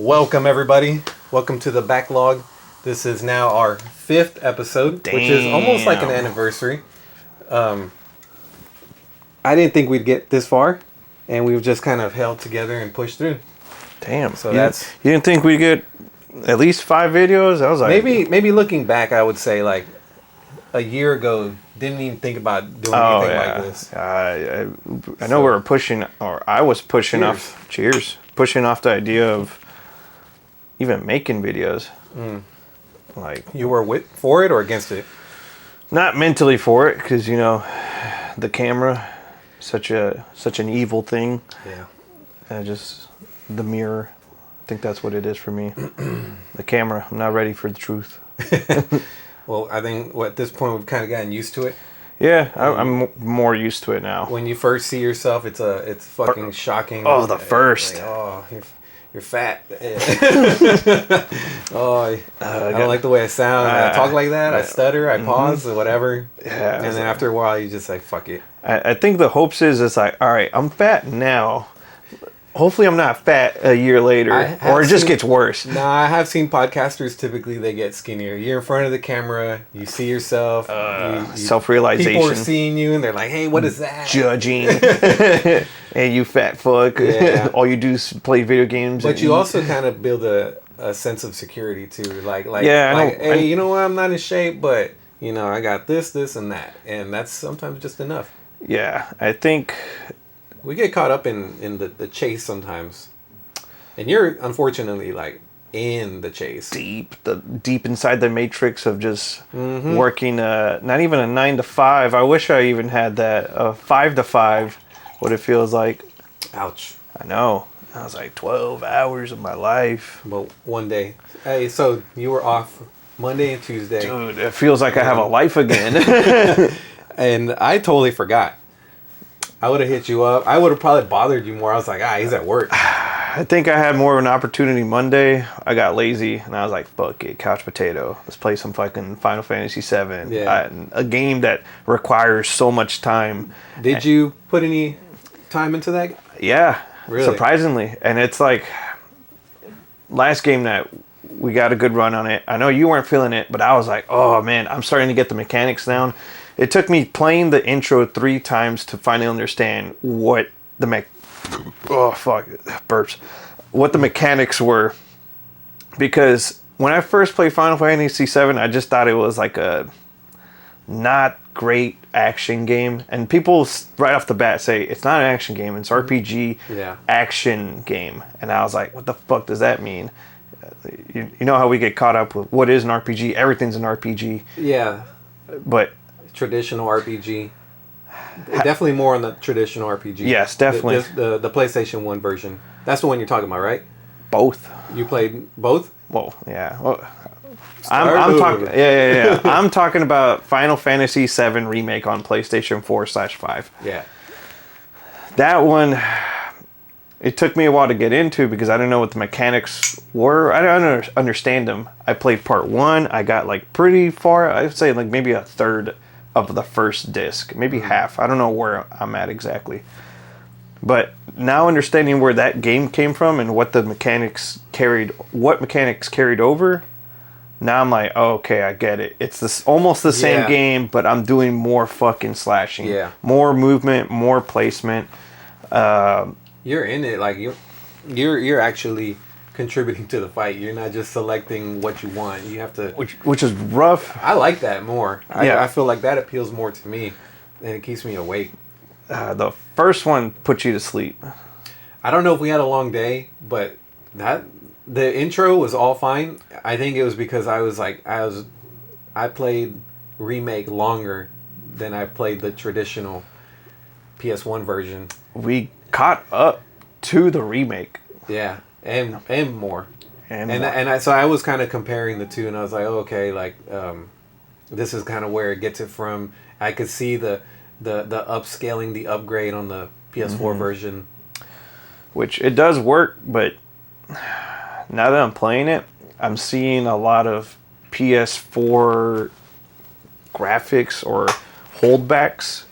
Welcome, everybody. Welcome to the Backlog. This is now our 5th episode, which is almost like an anniversary. I didn't think we'd get this far, and we've just kind of held together and pushed through. Damn. So you didn't think we'd get at least 5 videos? I was like... Maybe looking back, I would say like a year ago, didn't even think about doing anything like this. I know we were pushing, or I was pushing pushing off the idea of even making videos. Like, you were for it or against it? Not mentally for it, because the camera, such an evil thing. Yeah. Just the mirror. I think that's what it is for me. The camera. I'm not ready for the truth. Well, I think at this point we've kind of gotten used to it. Yeah, I'm more used to it now. When you first see yourself, it's fucking shocking. Oh, the first. Like, oh, you're fat. Oh, I don't like the way I sound. I talk like that. I stutter. I pause. Whatever. Yeah. And then after a while, you just like, fuck it. I think the hopes is it's like, all right, I'm fat now. Hopefully I'm not fat a year later, or it just gets worse. Nah, I have seen podcasters, typically they get skinnier. You're in front of the camera, you see yourself. Self-realization. People are seeing you and they're like, hey, what is that? Judging. Hey, you fat fuck. Yeah. All you do is play video games. But you also kind of build a sense of security too. Like yeah, hey, you know what, I'm not in shape, but I got this, and that. And that's sometimes just enough. Yeah, I think... We get caught up in the chase sometimes. And you're unfortunately like in the chase. Deep inside the matrix of just working not even a 9 to 5. I wish I even had that 5 to 5, what it feels like. Ouch. I know. I was like 12 hours of my life. But one day. Hey, so you were off Monday and Tuesday. Dude, it feels like I have a life again. And I totally forgot. I would have hit you up. I would have probably bothered you more. I was like, he's at work. I think I had more of an opportunity Monday. I got lazy, and I was like, fuck it, couch potato. Let's play some fucking Final Fantasy 7. Yeah. A game that requires so much time. Did you put any time into that? Yeah. Really? Surprisingly. And it's like, last game that we got a good run on it. I know you weren't feeling it, but I was like, oh man, I'm starting to get the mechanics down. It took me playing the intro 3 times to finally understand what the what the mechanics were. Because when I first played Final Fantasy 7, I just thought it was like a not great action game. And people right off the bat say it's not an action game, it's RPG action game. And I was like, what the fuck does that mean? You know how we get caught up with what is an RPG? Everything's an RPG. Yeah. But traditional RPG. Definitely more on the traditional RPG. Yes, definitely. The PlayStation 1 version. That's the one you're talking about, right? Both. You played both? Well, yeah. Well, I'm talking. Yeah. I'm talking about Final Fantasy 7 remake on PlayStation 4/5. Yeah. That one, it took me a while to get into because I didn't know what the mechanics were. I don't understand them. I played part 1. I got like pretty far. I would say like maybe a third of the first disc, maybe half. I don't know where I'm at exactly. But now understanding where that game came from and what mechanics carried over, now I'm like, oh, okay, I get it. It's almost the same game, but I'm doing more fucking slashing. Yeah. More movement, more placement. You're in it, like you're actually contributing to the fight. You're not just selecting what you want. You have to, which is rough. I like that more. Yeah. I feel like that appeals more to me, and it keeps me awake. The first one puts you to sleep. I don't know if we had a long day, but the intro was all fine. I think it was because I played remake longer than I played the traditional PS1 version. We caught up to the remake. Yeah, and more. So I was kind of comparing the two, and I was like, oh, okay, like this is kind of where it gets it from. I could see the upscaling, the upgrade on the PS4 version, which it does work. But now that I'm playing it, I'm seeing a lot of PS4 graphics or holdbacks.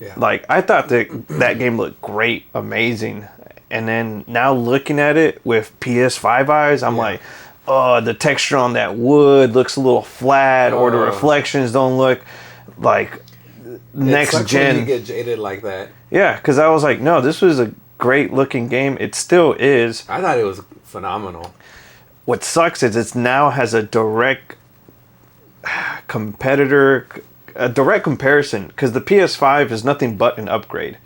Yeah. Like, I thought that game looked great, amazing. And then now looking at it with PS5 eyes, I'm like, oh, the texture on that wood looks a little flat, or the reflections don't look like next gen. When you get jaded like that. Yeah, because I was like, no, this was a great looking game. It still is. I thought it was phenomenal. What sucks is it now has a direct direct comparison, because the PS5 is nothing but an upgrade.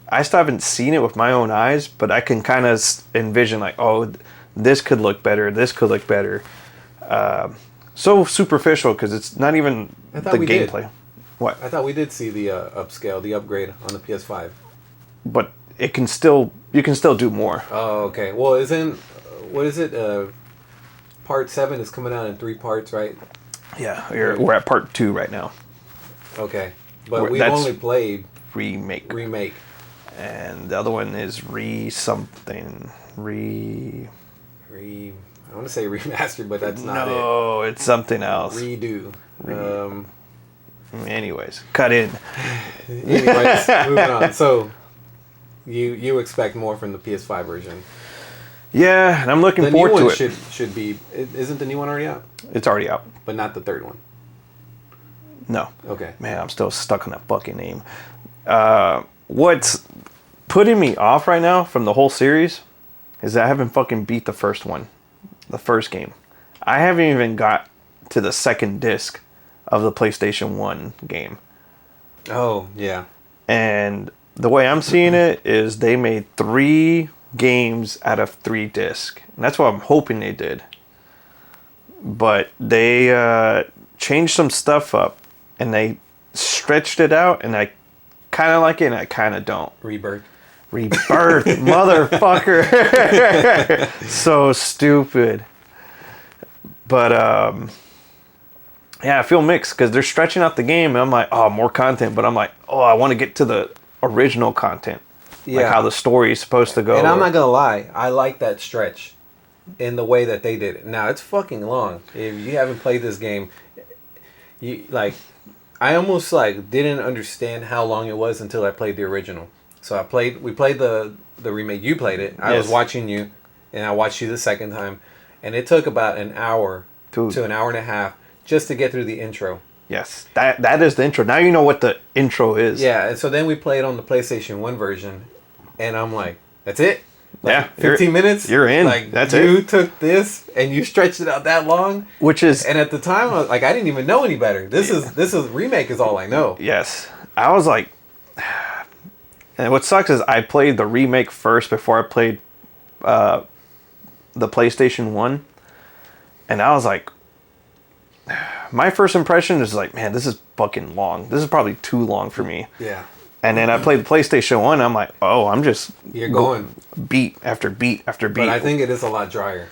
I still haven't seen it with my own eyes, but I can kind of envision like, oh, this could look better. This could look better. So superficial, because it's not even the gameplay. What? I thought we did see the upscale, the upgrade on the PS5. But you can still do more. Oh, okay. Well, what is it? Part 7 is coming out in 3 parts, right? Yeah, we're at part 2 right now. Okay, but we've only played remake. And the other one is something. I want to say remastered, but that's not it. No, it's something else. Redo. Anyways, cut in. Anyways, moving on. So, you expect more from the PS5 version? Yeah, and I'm looking forward to it. The new one should be. Isn't the new one already out? It's already out, but not the third one. No. Okay. Man, I'm still stuck on that fucking name. What's putting me off right now from the whole series is that I haven't fucking beat the first one. The first game. I haven't even got to the second disc of the PlayStation 1 game. Oh, yeah. And the way I'm seeing it is they made 3 games out of 3 discs. And that's what I'm hoping they did. But they changed some stuff up and they stretched it out, and I kind of like it and I kind of don't. Rebirth, motherfucker. So stupid. But yeah, I feel mixed because they're stretching out the game and I'm like, oh, more content, but I'm like, oh, I want to get to the original content. Like how the story is supposed to go. And I'm not gonna lie, I like that stretch in the way that they did it. Now, it's fucking long. If you haven't played this game, I almost didn't understand how long it was until I played the original. So we played the remake. You played it. I was watching you, and I watched you the second time, and it took about an hour to an hour and a half just to get through the intro. Yes, that is the intro. Now you know what the intro is. Yeah, and so then we played on the PlayStation 1 version, and I'm like, that's it? 15 minutes? You're in. That's it. You took this and you stretched it out that long? And at the time, I was I didn't even know any better. This is remake is all I know. Yes. I was like, and what sucks is I played the remake first before I played the PlayStation 1, and I was like, my first impression is like, man, this is fucking long. This is probably too long for me. Yeah. And then I played the PlayStation 1, I'm like, oh, I'm just... You're going... beat after beat after beat. But I think it is a lot drier.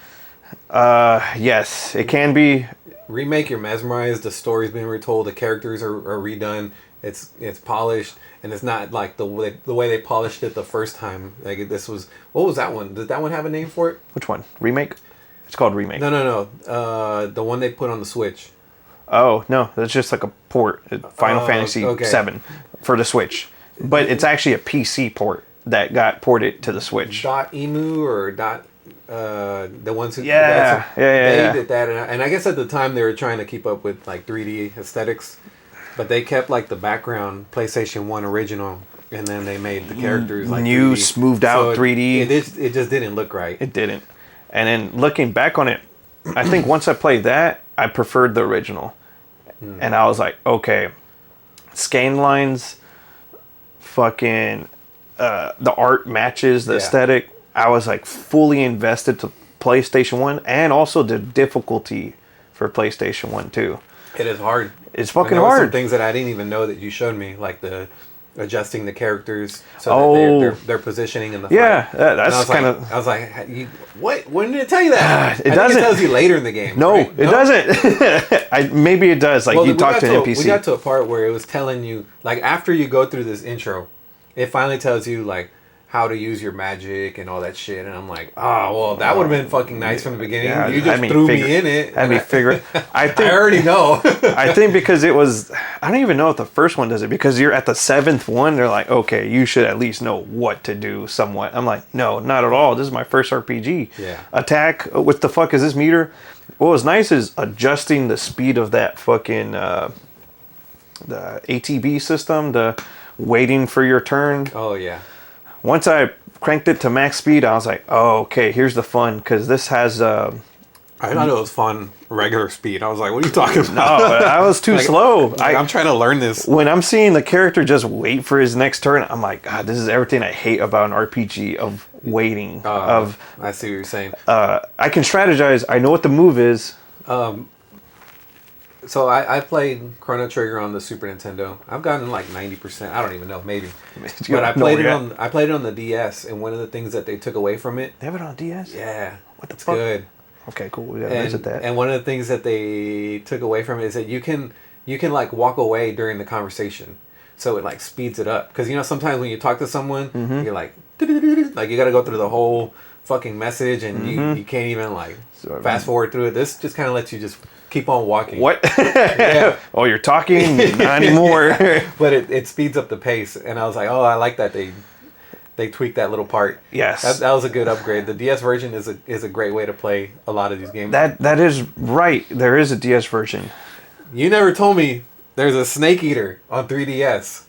Yes, it can be. Remake, you're mesmerized, the story's being retold, the characters are redone, it's polished, and it's not like the way they polished it the first time. Like, this was... What was that one? Did that one have a name for it? Which one? Remake? It's called Remake. No. The one they put on the Switch. Oh, no. It's just like a port. Final Fantasy 7 for the Switch. But it's actually a PC port that got ported to the Switch. .emu or the ones who... Yeah. They did that. And I guess at the time they were trying to keep up with 3D aesthetics. But they kept the background PlayStation 1 original. And then they made the characters new 3D. Smoothed out 3D. It just didn't look right. It didn't. And then looking back on it, I think once I played that, I preferred the original. And I was like, okay, scan lines, fucking, the art matches the aesthetic. I was fully invested to PlayStation 1 and also the difficulty for PlayStation 1 too. It is hard. It's fucking hard. Some things that I didn't even know that you showed me, like the adjusting the characters so that their positioning in the fight. Yeah, that's kind of... I was like, what? When did it tell you that? It doesn't. It tells you later in the game. No, right? It doesn't. Maybe it does. You talk to an NPC. We got to a part where it was telling you, after you go through this intro, it finally tells you, how to use your magic and all that shit. And I'm like, oh, well, that would have been fucking nice from the beginning. Yeah, you just threw me in it. Had me figure. I already know. I think because it was, I don't even know if the first one does it, because you're at the 7th one. They're like, okay, you should at least know what to do somewhat. I'm like, no, not at all. This is my first RPG. Yeah. Attack. What the fuck is this meter? What was nice is adjusting the speed of that fucking the ATB system, the waiting for your turn. Oh, yeah. Once I cranked it to max speed, I was like, oh, okay, here's the fun, because this has... I thought it was fun regular speed. I was like, what are you talking about? No, I was too slow. I'm trying to learn this. When I'm seeing the character just wait for his next turn, I'm like, God, this is everything I hate about an RPG, of waiting. I see what you're saying. I can strategize. I know what the move is. So I played Chrono Trigger on the Super Nintendo. I've gotten like 90%. I don't even know, maybe. But I played it on the DS, and one of the things that they took away from it. They have it on DS? Yeah. What the fuck? Good. Okay, cool. We gotta visit that. And one of the things that they took away from it is that you can like walk away during the conversation. So it like speeds it up. Because sometimes when you talk to someone, you're like you gotta go through the whole fucking message, and you can't even like fast forward through it. This just kind of lets you just keep on walking. What? Yeah. Oh, you're talking? Not anymore. But it speeds up the pace, and I was like, oh, I like that they tweaked that little part. Yes, that was a good upgrade. The DS version is a great way to play a lot of these games. That is right. There is a DS version. You never told me there's a Snake Eater on 3DS.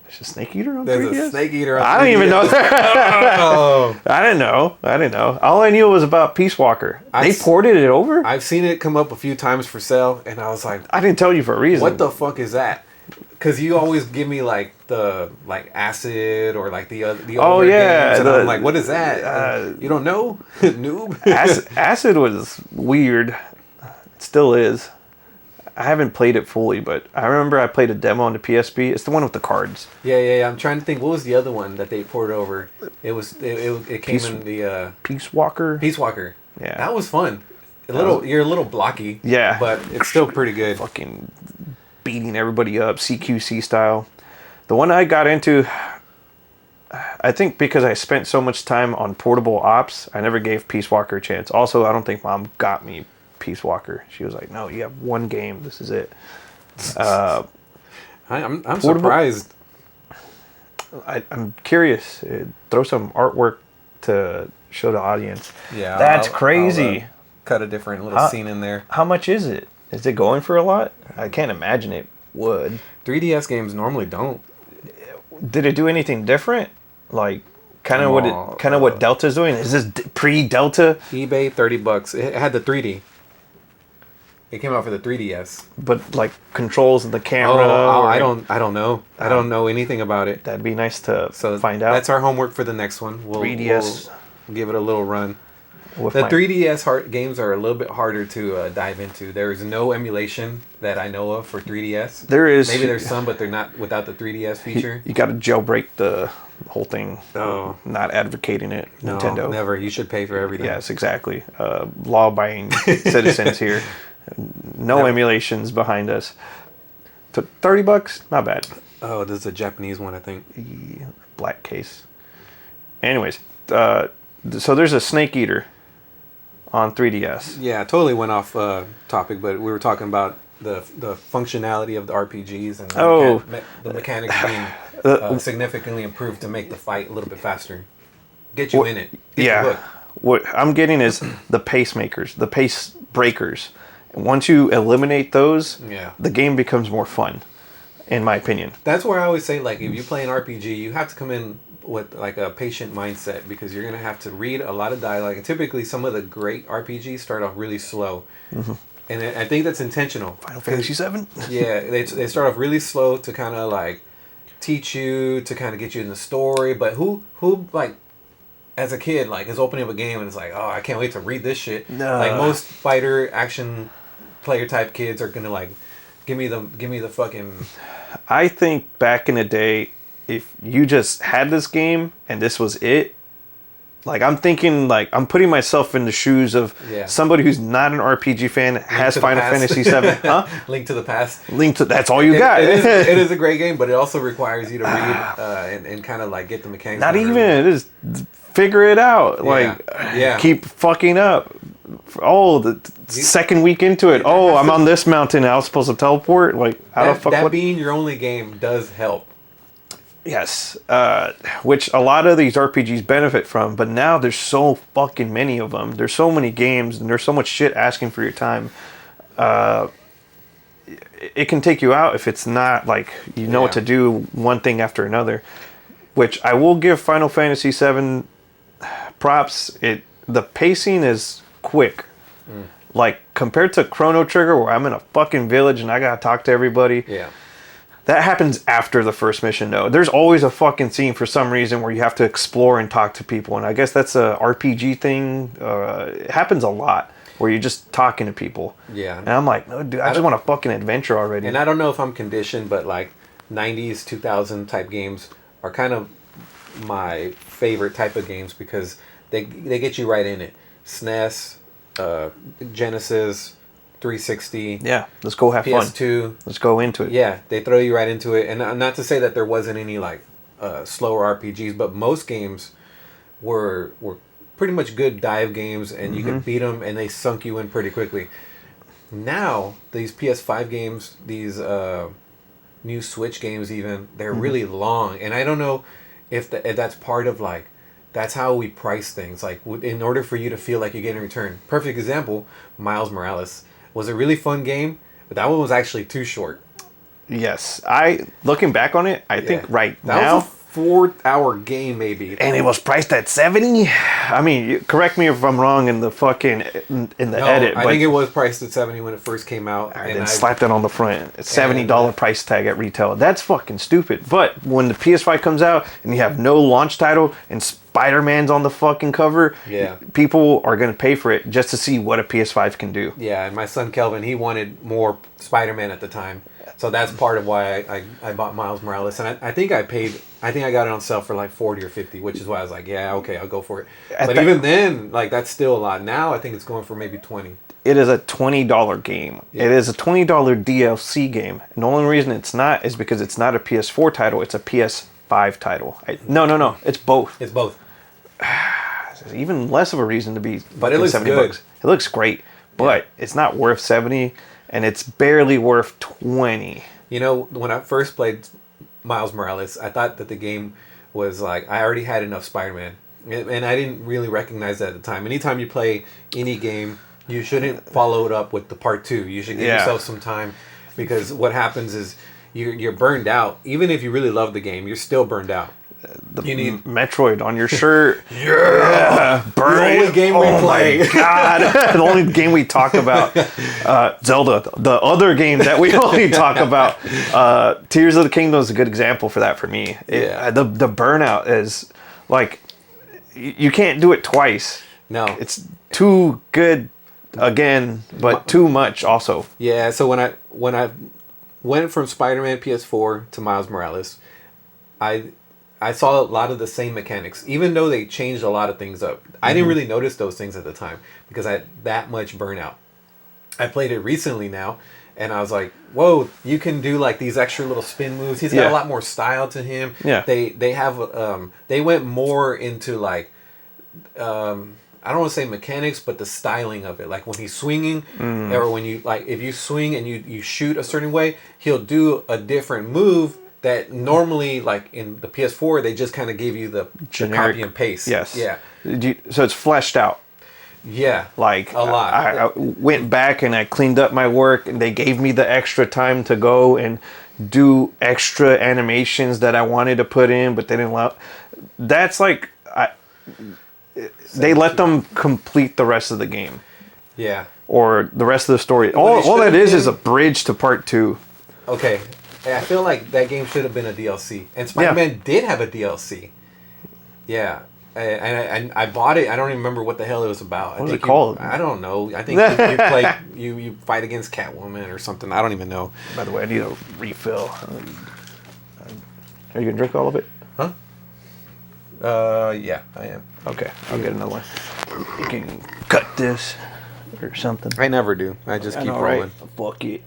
There's a Snake Eater on 3DS? There's a Snake Eater on 3DS. I don't even know that. Oh. I didn't know. All I knew was about Peace Walker. They ported it over? I've seen it come up a few times for sale, and I was like, I didn't tell you for a reason. What the fuck is that? Because you always give me like the Acid or like the older games, and I'm like, what is that? You don't know? Noob. Acid was weird. It still is. I haven't played it fully, but I remember I played a demo on the PSP. It's the one with the cards. Yeah. I'm trying to think. What was the other one that they ported over? It came in the Peace Walker. Peace Walker. Yeah, that was fun. You're a little blocky. Yeah, but it's still pretty good. Fucking beating everybody up, CQC style. The one I got into, I think because I spent so much time on portable ops, I never gave Peace Walker a chance. Also, I don't think Mom got me Peace Walker. She was like, no, you have one game, this is it. I'm surprised. I'm curious. Throw some artwork to show the audience. Yeah, that's crazy. I'll cut a different little scene in there. How much is it? Is it going for a lot? I can't imagine it would. 3DS games normally don't. Did it do anything different? Like kind of what Delta's doing? Is this pre-Delta? eBay $30. It had the 3D. It came out for the 3DS. But like controls and the camera. I don't know. I don't know anything about it. That'd be nice to find out. That's our homework for the next one. 3DS. We'll give it a little run. The 3DS games are a little bit harder to dive into. There is no emulation that I know of for 3DS. There is. Maybe there's some, but they're not without the 3DS feature. You got to jailbreak the whole thing. Oh. Not advocating it, no, Nintendo. Never. You should pay for everything. Yes, exactly. Law-abiding citizens here. No emulations behind us. $30, not bad. Oh, this is a Japanese one, I think. Black case. Anyways, so there's a Snake Eater on 3DS. Yeah, totally went off topic, but we were talking about the functionality of the RPGs and the mechanics being significantly improved to make the fight a little bit faster. Get you in it. Get you hooked. What I'm getting is the pacemakers, the pace breakers. Once you eliminate those, the game becomes more fun, in my opinion. That's where I always say, like, if you play an RPG, you have to come in with like a patient mindset, because you're going to have to read a lot of dialogue. And typically some of the great RPGs start off really slow. Mm-hmm. And I think that's intentional. Final Fantasy VII? Yeah, they start off really slow to kind of like teach you, to kind of get you in the story. But who like, as a kid, like, is opening up a game and it's like, oh, I can't wait to read this shit. No. Like, most fighter action player type kids are gonna like, give me the fucking. I think back in the day, if you just had this game and this was it, Like, I'm thinking, like, I'm putting myself in the shoes of somebody who's not an RPG fan, has Final Fantasy VII. Huh? Link to the Past. That's all you got. It is a great game, but it also requires you to read and kind of, like, get the mechanics. Not even. It is figure it out. Like, keep fucking up. Oh, the second week into it. Oh, I'm on this mountain. I was supposed to teleport. Like, how the fuck? That being your only game does help. Yes, which a lot of these RPGs benefit from, but now there's so fucking many of them. There's so many games, and there's so much shit asking for your time. It can take you out if it's not like you know what to do one thing after another. Which I will give Final Fantasy VII props. The pacing is quick. Like compared to Chrono Trigger, where I'm in a fucking village and I gotta talk to everybody. Yeah. That happens after the first mission, though. There's always a fucking scene for some reason where you have to explore and talk to people. And I guess that's a RPG thing. It happens a lot where you're just talking to people. Yeah. And I'm like, no, dude, I just want a fucking adventure already. And I don't know if I'm conditioned, but like 90s, 2000 type games are kind of my favorite type of games because they get you right in it. SNES, Genesis, 360. Yeah, let's go have fun. PS2. Let's go into it. Yeah, they throw you right into it. And not to say that there wasn't any like slower RPGs, but most games were pretty much good dive games, and you could beat them, and they sunk you in pretty quickly. Now these PS5 games, these new Switch games, even they're really long, and I don't know if that's part of like that's how we price things. Like in order for you to feel like you're getting a return. Perfect example: Miles Morales. Was a really fun game, but that one was actually too short. Yes. Looking back on it, I think that now... was a 4-hour game, maybe. And it was priced at $70? I mean, correct me if I'm wrong in the edit. I think it was priced at $70 when it first came out. And then slap that on the front. It's $70 price tag at retail. That's fucking stupid. But when the PS5 comes out and you have no launch title and Spider-Man's on the fucking cover, people are going to pay for it just to see what a PS5 can do. Yeah, and my son Kelvin, he wanted more Spider-Man at the time. So that's part of why I bought Miles Morales. And I think I got it on sale for like 40 or 50, which is why I was like, yeah, okay, I'll go for it. But even then, like that's still a lot. Now I think it's going for maybe 20. It is a $20 game. Yeah. It is a $20 DLC game. And the only reason it's not is because it's not a PS4 title, it's a PS5 title. No, it's both. It's both. There's even less of a reason to be but it looks good. $70. It looks great, but it's not worth 70. And it's barely worth 20. You know, when I first played Miles Morales, I thought that the game was like, I already had enough Spider-Man. And I didn't really recognize that at the time. Anytime you play any game, you shouldn't follow it up with the part 2. You should give yourself some time. Because what happens is you're burned out. Even if you really love the game, you're still burned out. You need Metroid on your shirt. Burn the only game we play. My God. The only game we talk about. Zelda, the other game that we only talk about. Tears of the Kingdom is a good example for that for me. The Burnout is like you can't do it twice. No, it's too good again, but too much also. Yeah. So when I went from Spider-Man PS4 to Miles Morales, I saw a lot of the same mechanics, even though they changed a lot of things up. I didn't really notice those things at the time because I had that much burnout. I played it recently now, and I was like, whoa, you can do like these extra little spin moves. He's got a lot more style to him. Yeah. They have they went more into like I don't want to say mechanics, but the styling of it. Like when he's swinging, or when you like if you swing and you shoot a certain way, he'll do a different move that normally, like in the PS4, they just kind of give you the generic copy and paste. Yes. Yeah. So it's fleshed out. Yeah. Like a lot. I went back and I cleaned up my work, and they gave me the extra time to go and do extra animations that I wanted to put in, but they didn't allow. That's like they let them complete the rest of the game. Yeah. Or the rest of the story. All that is a bridge to part 2. Okay. I feel like that game should have been a DLC. And Spider-Man did have a DLC. Yeah. And I bought it. I don't even remember what the hell it was about. What was it called? I don't know. I think you play you fight against Catwoman or something. I don't even know. By the way, I need a refill. Are you going to drink all of it? Huh? Yeah, I am. Okay, I'll get another one. You can cut this or something. I never do. I just keep rolling. Right? Fuck it.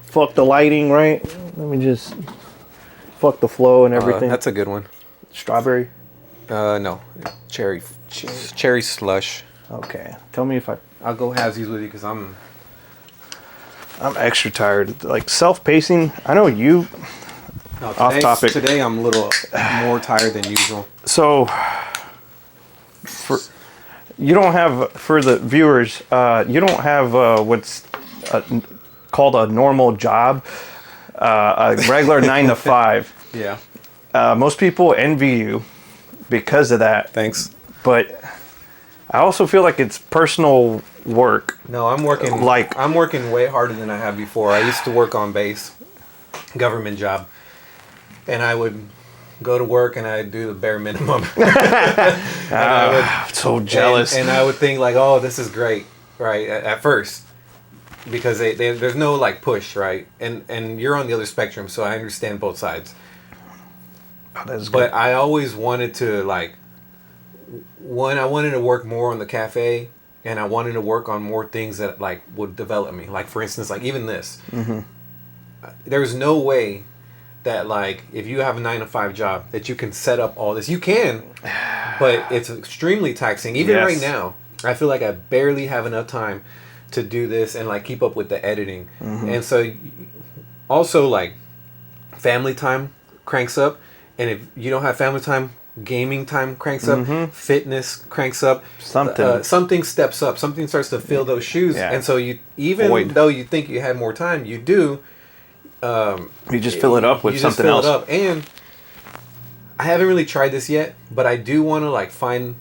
Fuck the lighting, right? Let me just... Fuck the flow and everything. That's a good one. Strawberry? No. Cherry slush. Okay. Tell me if I'll go halvesies with you because I'm extra tired. Like, self-pacing, I know you... off topic. Today I'm a little more tired than usual. So, you don't have, for the viewers, you don't have what's called a normal job, a regular 9 to 5. Yeah. Most people envy you because of that. Thanks. But I also feel like it's personal work. No, I'm working way harder than I have before. I used to work on base, government job, and I would go to work and I'd do the bare minimum. So jealous. And I would think like, oh, this is great, right? At first, because there's no like push, right? And you're on the other spectrum, so I understand both sides. Oh, that's good. But I always wanted to I wanted to work more on the cafe, and I wanted to work on more things that like would develop me. Like for instance, like even this. Mm-hmm. There's no way that like if you have a 9 to 5 job that you can set up all this. You can, but it's extremely taxing. Even right now, I feel like I barely have enough time to do this and like keep up with the editing. Mm-hmm. And so also like family time cranks up, and if you don't have family time, gaming time cranks up, fitness cranks up, something steps up, something starts to fill those shoes. And so you, even though you think you had more time, you do. You just fill it up with something else. And I haven't really tried this yet, but I do want to like find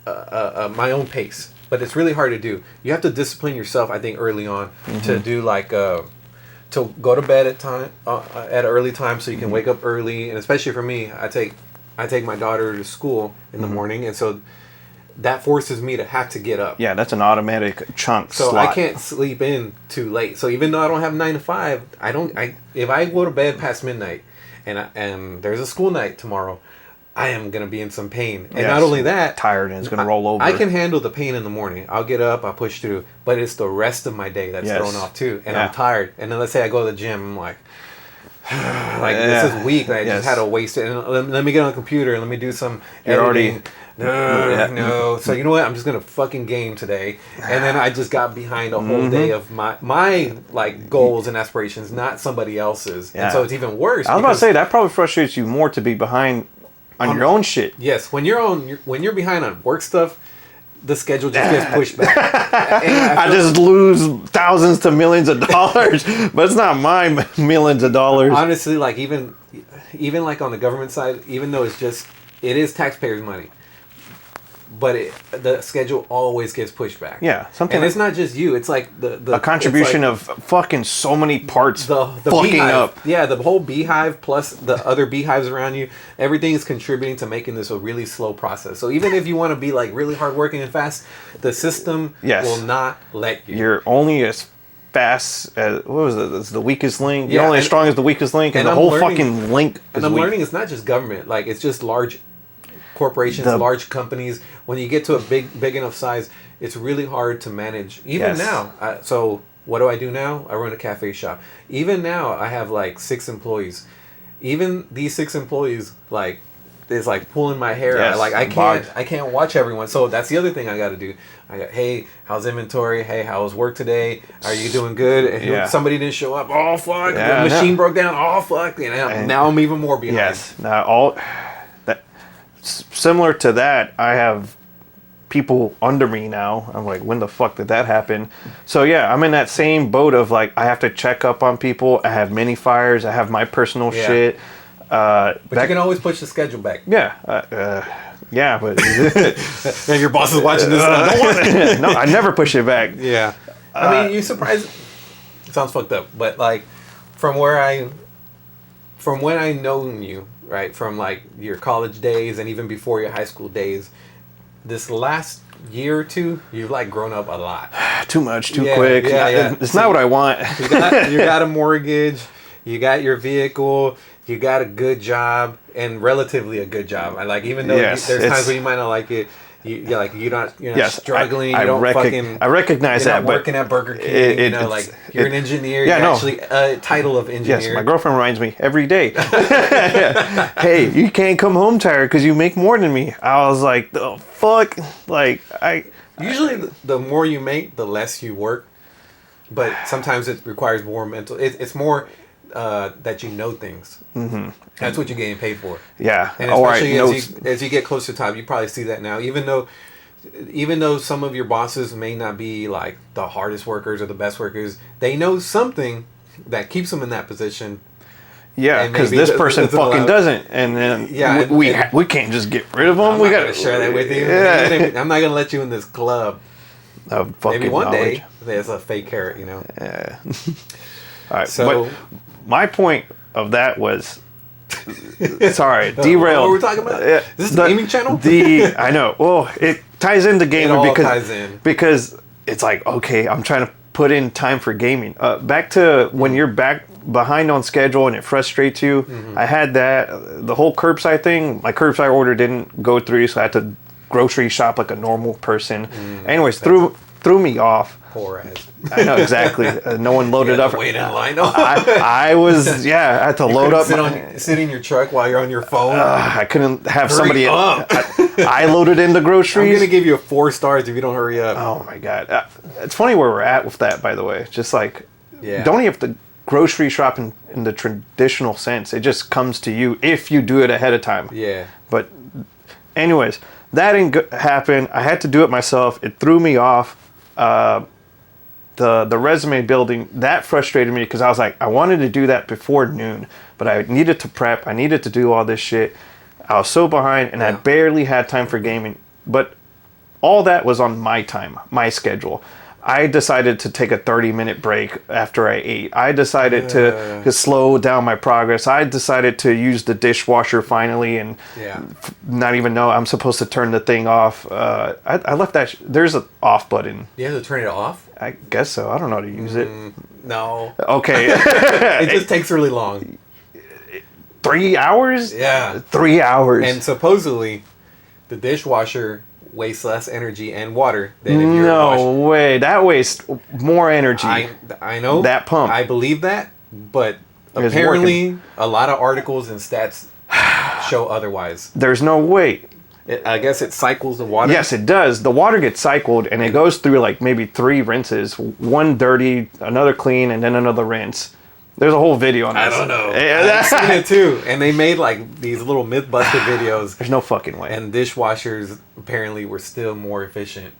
my own pace. But it's really hard to do. You have to discipline yourself, I think, early on to do like to go to bed at early time so you can wake up early. And especially for me, I take my daughter to school in the morning, and so that forces me to have to get up. Yeah, that's an automatic chunk. So slot. I can't sleep in too late. So even though I don't have 9 to 5, if I go to bed past midnight and there's a school night tomorrow, I am gonna be in some pain. And not only that, tired, and it's gonna roll over. I can handle the pain in the morning. I'll get up, I'll push through, but it's the rest of my day that's thrown off too. And I'm tired. And then let's say I go to the gym, I'm like this is weak. I just had to waste it. And let me get on the computer and let me do some editing. No. So you know what? I'm just gonna fucking game today. And then I just got behind a whole day of my like goals and aspirations, not somebody else's. And so it's even worse. I was about to say that probably frustrates you more to be behind on your own shit. Yes, when you're behind on work stuff, the schedule just gets pushed back. I just lose thousands to millions of dollars, but it's not my millions of dollars. Honestly, like even like on the government side, even though it is taxpayers' money, but the schedule always gets pushed back. Yeah, something. And it's not just you; it's like a contribution of fucking so many parts. The fucking beehive. Up. Yeah, the whole beehive plus the other beehives around you. Everything is contributing to making this a really slow process. So even if you want to be like really hardworking and fast, the system will not let you. You're only as fast as It's the weakest link. You're only as strong as the weakest link, and the whole fucking link. And I'm learning it's not just government. Like it's just large corporations, large companies. When you get to a big enough size, it's really hard to manage. Even now, so what do I do now? I run a cafe shop. Even now, I have like 6 employees. Even these 6 employees, like, is like pulling my hair out. Like I can't watch everyone. So that's the other thing I got to do. Hey, how's inventory? Hey, how was work today? Are you doing good? And somebody didn't show up. Oh fuck! The machine broke down. Oh fuck! And now I'm even more behind. Yes. Now similar to that, I have people under me now. I'm like, when the fuck did that happen? So yeah, I'm in that same boat of like, I have to check up on people. I have mini fires. I have my personal shit. But you can always push the schedule back. Yeah. But if your boss is watching this, no, I never push it back. Yeah. I mean, you surprised. It sounds fucked up, but like, from when I known you, right, from like your college days and even before your high school days, this last year or two, you've like grown up a lot. Too much, too quick. Yeah. It's not what I want. you got a mortgage. You got your vehicle. you got a good job and relatively a good job. I like, even though there's times when you might not like it. You're not struggling. I recognize that, but working at Burger King. You're an engineer. You're actually a title of engineer. Yes, my girlfriend reminds me every day. Hey, you can't come home tired because you make more than me. I was like, the fuck, Usually, the more you make, the less you work. But sometimes it requires more mental. It's more that you know things. Mm-hmm. That's what you're getting paid for. Yeah. And especially as you get closer to time, you probably see that now. Even though some of your bosses may not be like the hardest workers or the best workers, they know something that keeps them in that position. Yeah, because this person fucking doesn't, and then we can't just get rid of them. We got to share that with you. Yeah. I'm not gonna let you in this club. Maybe one day there's a fake carrot, Yeah. All right. So my point of that was. Sorry, derailed. What were we talking about? This is the gaming channel? I know. Well, it ties into gaming because it's like, okay, I'm trying to put in time for gaming. Back to when you're back behind on schedule and it frustrates you. Mm-hmm. I had that. The whole curbside thing, my curbside order didn't go through, so I had to grocery shop like a normal person. Anyways, threw me off. Poor ass. I know, exactly. No one loaded up. Wait in line. I was, I had to load up. Sit in your truck while you're on your phone. I couldn't have somebody. I loaded in the groceries. I'm going to give you 4 stars if you don't hurry up. Oh, my God. It's funny where we're at with that, by the way. Just like, don't even have to grocery shop in the traditional sense. It just comes to you if you do it ahead of time. Yeah. But anyways, that didn't happen. I had to do it myself. It threw me off. The resume building, that frustrated me because I was like, I wanted to do that before noon, but I needed to prep. I needed to do all this shit. I was so behind, and I barely had time for gaming. But all that was on my time, my schedule. I decided to take a 30-minute break after I ate. I decided to slow down my progress. I decided to use the dishwasher finally and not even know I'm supposed to turn the thing off. I left that. There's an off button. You have to turn it off? I guess so. I don't know how to use it. No. Okay. It just takes really long. 3 hours? Yeah. 3 hours. And supposedly, the dishwasher wastes less energy and water than if you're No way. That wastes more energy. I know. That pump. I believe that, but apparently a lot of articles and stats show otherwise. There's no way. I guess it cycles the water. Yes, it does. The water gets cycled and it goes through like maybe 3 rinses. One dirty, another clean, and then another rinse. There's a whole video on this. I don't know. I've seen it too. And they made like these little Mythbuster videos. There's no fucking way. And dishwashers apparently were still more efficient.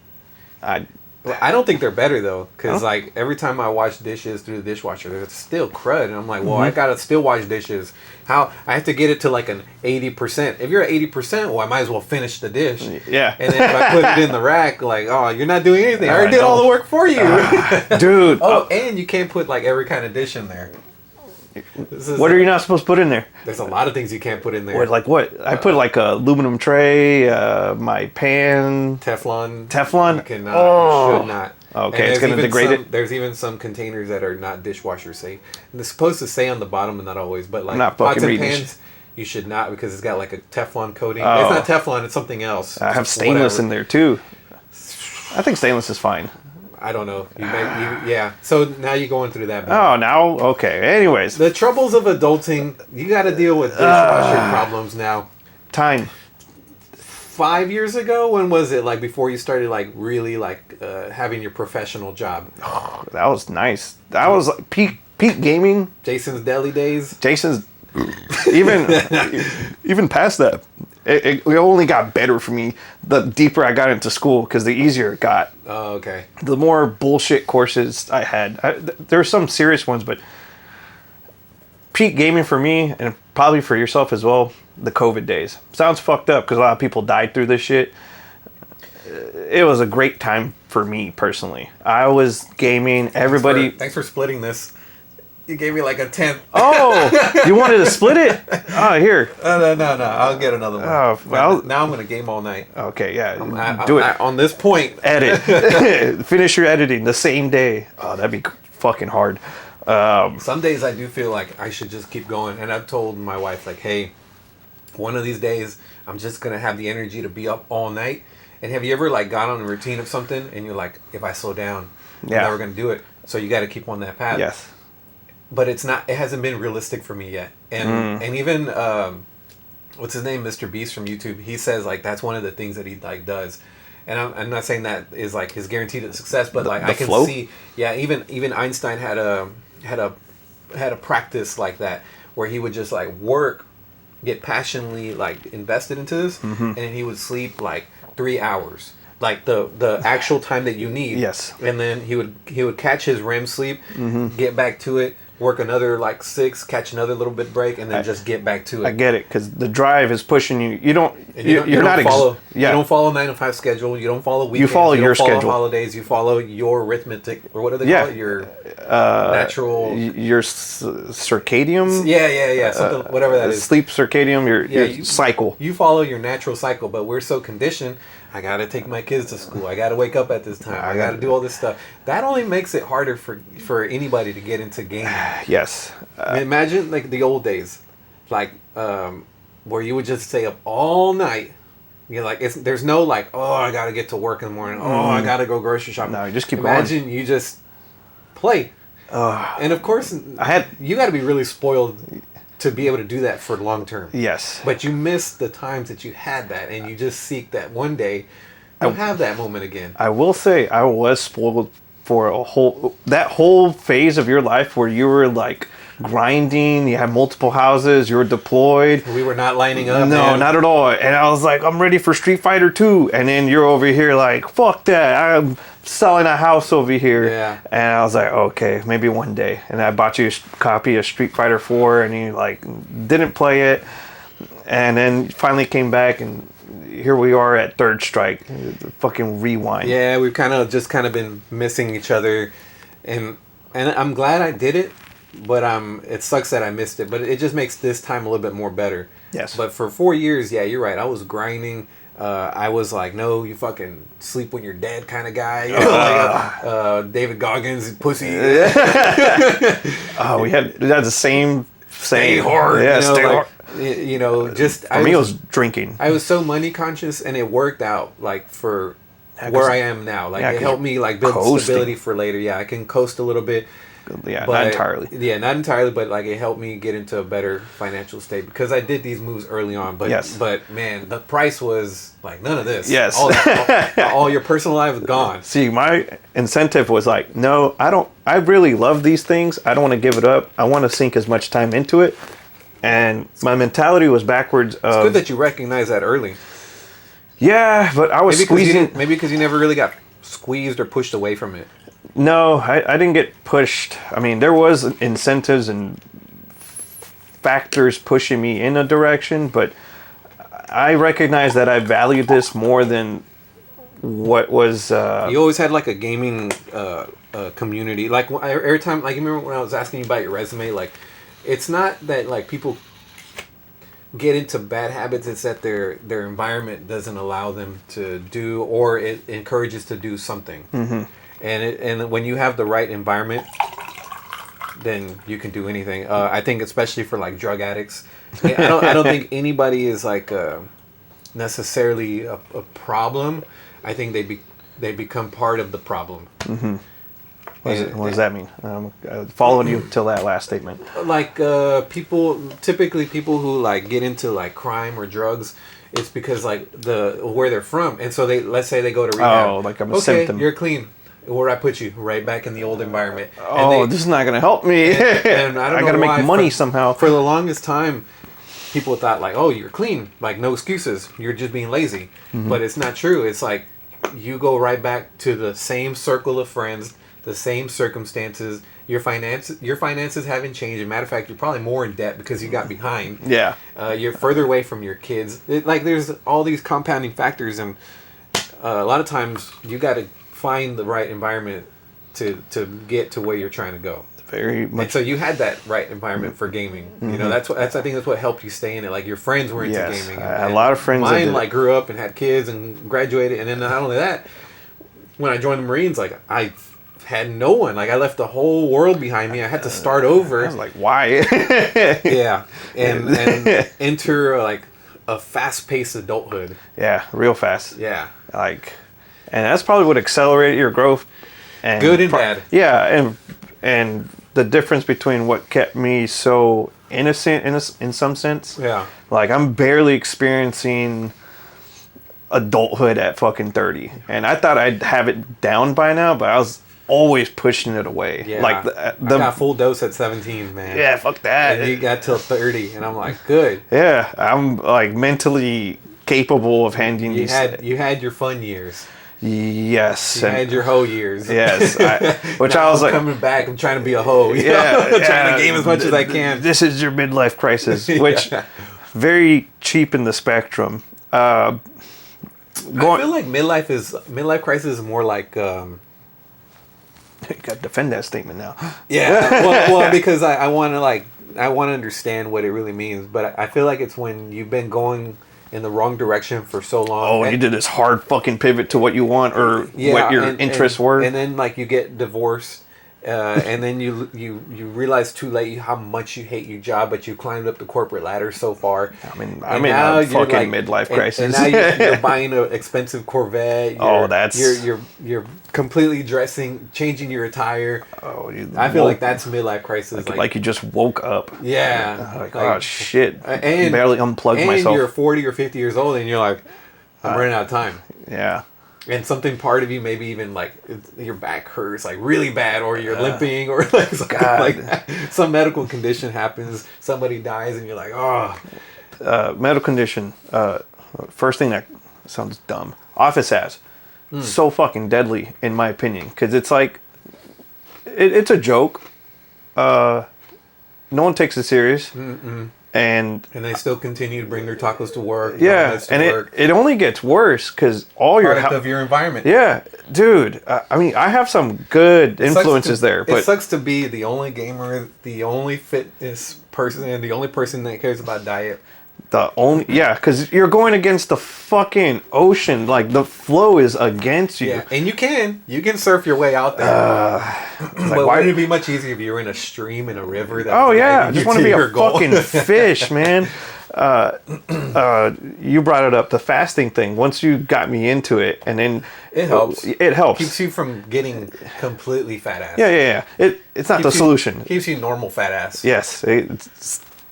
I don't think they're better though. Because like every time I wash dishes through the dishwasher, there's still crud. And I'm like, well, I got to still wash dishes. I have to get it to like an 80%. If you're at 80%, well, I might as well finish the dish. Yeah. And then if I put it in the rack, like, oh, you're not doing anything. I already did all the work for you. Dude. And you can't put like every kind of dish in there. What are you not supposed to put in there? There's a lot of things you can't put in there. Like what? I put like a aluminum tray, my pan. Teflon. Teflon? You cannot. You should not. Okay, it's going to degrade it. There's even some containers that are not dishwasher safe. And it's supposed to say on the bottom, and not always, but like pots and pans, you should not because it's got like a Teflon coating. Oh. It's not Teflon, it's something else. I have stainless in there too. I think stainless is fine. I don't know. So now you're going through that. Oh, now? Okay. Anyways. The troubles of adulting, you got to deal with dishwasher problems now. Time. 5 years ago? When was it? Like before you started like really like having your professional job? Oh, that was nice. That was like peak gaming. Jason's Deli days? Jason's even past that. It only got better for me the deeper I got into school because the easier it got. Oh, okay. The more bullshit courses I had. There were some serious ones, but peak gaming for me, and probably for yourself as well, the COVID days. Sounds fucked up because a lot of people died through this shit. It was a great time for me personally. I was gaming. Everybody. Thanks for splitting this. You gave me like a 10th. Oh, you wanted to split it? Oh, here. No. I'll get another one. Oh, well, now I'm going to game all night. Okay, yeah. Do it. On this point. Edit. Finish your editing the same day. Oh, that'd be fucking hard. Some days I do feel like I should just keep going, and I've told my wife like, hey, one of these days I'm just gonna have the energy to be up all night. And have you ever like got on a routine of something and you're like, if I slow down, I'm never gonna do it. So you got to keep on that path. Yes. But it hasn't been realistic for me yet. And even what's his name, Mr. Beast from YouTube, he says like that's one of the things that he like does. And I'm not saying that is like his guarantee to success, but like I can flow? see, even Einstein had a practice like that where he would just like get passionately like invested into this, and he would sleep like 3 hours, like the actual time that you need. Yes. And then he would catch his REM sleep, get back to it, work another like 6, catch another little bit break, and then just get back to it. I get it, because the drive is pushing you. You don't follow 9 to 5 schedule. You don't follow weekends. You follow your schedule. Holidays. You follow your arithmetic, or what do they call it? Your natural. Your circadian. Yeah. Something, whatever that is. Sleep circadian. Your cycle. You follow your natural cycle, but we're so conditioned. I gotta take my kids to school. I gotta wake up at this time. I gotta do all this stuff. That only makes it harder for anybody to get into gaming. Yes. Imagine like the old days, like where you would just stay up all night. You're like, there's no like, oh, I gotta get to work in the morning. Oh, I gotta go grocery shopping. No, you just keep Imagine going. you just play. And of course, you got to be really spoiled to be able to do that for long term. Yes. But you miss the times that you had that, and you just seek that one day you'll have that moment again. I will say I was spoiled for that whole phase of your life where you were like grinding, you had multiple houses, you were deployed. We were not lining up. No, man. not at all. And I was like, I'm ready for Street Fighter 2. And then you're over here like, fuck that. I'm selling a house over here. Yeah. And I was like, okay, maybe one day. And I bought you a copy of Street Fighter 4 and you like didn't play it. And then finally came back, and here we are at Third Strike. Fucking rewind. Yeah, we've kind of been missing each other. And I'm glad I did it. But it sucks that I missed it. But it just makes this time a little bit more better. Yes. But for 4 years, yeah, you're right. I was grinding. I was like, no, you fucking sleep when you're dead kind of guy. You know, like, David Goggins, pussy. Oh, we had the same. Stay hard. Yeah, you know, stay like, hard. You know, just for me, it was drinking. I was so money conscious, and it worked out like for where I am now. Like it helped me like build stability for later. Yeah, I can coast a little bit. Yeah, not entirely. Yeah, not entirely, but like it helped me get into a better financial state because I did these moves early on. But yes. But man, the price was like none of this. Yes, all your personal life is gone. See, my incentive was like, no, I don't. I really love these things. I don't want to give it up. I want to sink as much time into it. And my mentality was backwards. It's good that you recognize that early. Yeah, but I was squeezing. Maybe because you never really got squeezed or pushed away from it. No, I didn't get pushed. I mean, there was incentives and factors pushing me in a direction, but I recognize that I valued this more than what was... You always had like a gaming community. Like every time, like you remember when I was asking you about your resume, like it's not that like people get into bad habits, it's that their environment doesn't allow them to do, or it encourages to do something. Mm-hmm. And when you have the right environment, then you can do anything. I think especially for like drug addicts, I don't think anybody is like necessarily a problem. I think they become part of the problem. Mm-hmm. What does that mean? Following you till that last statement. Like typically people who like get into like crime or drugs, it's because like where they're from, and so let's say they go to rehab. Oh, like I'm a symptom. You're clean. Where I put you? Right back in the old environment. This is not going to help me. And I got to make money somehow. For the longest time, people thought like, oh, you're clean. Like, no excuses. You're just being lazy. Mm-hmm. But it's not true. It's like you go right back to the same circle of friends, the same circumstances. Your finances haven't changed. As a matter of fact, you're probably more in debt because you got behind. Yeah. You're further away from your kids. There's all these compounding factors. And a lot of times you got to find the right environment to get to where you're trying to go. Very much. And so you had that right environment for gaming. Mm-hmm. You know, I think that's what helped you stay in it. Like your friends were into gaming. I had a lot of friends. Mine like grew up and had kids and graduated, and then not only that, when I joined the Marines, like I had no one. Like I left the whole world behind me. I had to start over. I was like, why? Yeah, and enter like a fast-paced adulthood. Yeah, real fast. Yeah, Like, and that's probably what accelerated your growth. And good and bad. Yeah, and the difference between what kept me so innocent in some sense. Yeah. Like I'm barely experiencing adulthood at fucking 30, and I thought I'd have it down by now, but I was always pushing it away. Yeah. Like I got full dose at 17, man. Yeah, fuck that. And you got till 30, and I'm like, good. Yeah, I'm like mentally capable of handling these. You had your fun years. Yes. You had your hoe years. Yes. Which I was like, coming back. I'm trying to be a hoe. Yeah, trying to game as much as I can. This is your midlife crisis, which very cheap in the spectrum. I feel like midlife crisis is more like. You got to defend that statement now. Yeah. Well, because I want to understand what it really means, but I feel like it's when you've been going in the wrong direction for so long. Oh, you did this hard fucking pivot to what you want or what your interests were. And then like you get divorced, and then you realize too late how much you hate your job, but you climbed up the corporate ladder so far. I mean, I'm in a fucking midlife crisis. And now you're buying an expensive Corvette. You're completely changing your attire. Oh, I feel like that's midlife crisis. Like you just woke up. Yeah. Like, oh shit. And barely unplugged myself. And you're 40 or 50 years old, and you're like, I'm running out of time. Yeah. And something part of you, maybe even like your back hurts like really bad, or you're limping, or like something like that. Some medical condition happens, somebody dies, and you're like, oh. Medical condition. First thing that sounds dumb. Office ass. So fucking deadly, in my opinion, because it's like, it's a joke. No one takes it serious. Mm-mm. And they still continue to bring their tacos to work. Yeah, and it only gets worse because all product of your environment. Yeah, dude. I mean, I have some good influences there, but it sucks to be the only gamer, the only fitness person, and the only person that cares about diet. Because you're going against the fucking ocean. Like the flow is against you. Yeah, and you can surf your way out there. But wouldn't it be much easier if you were in a stream, in a river? I just want to be a fucking fish, man. You brought it up, the fasting thing. Once you got me into it, and then it helps. It helps. Keeps you from getting completely fat ass. Yeah. It's not the solution. Keeps you normal fat ass. Yes,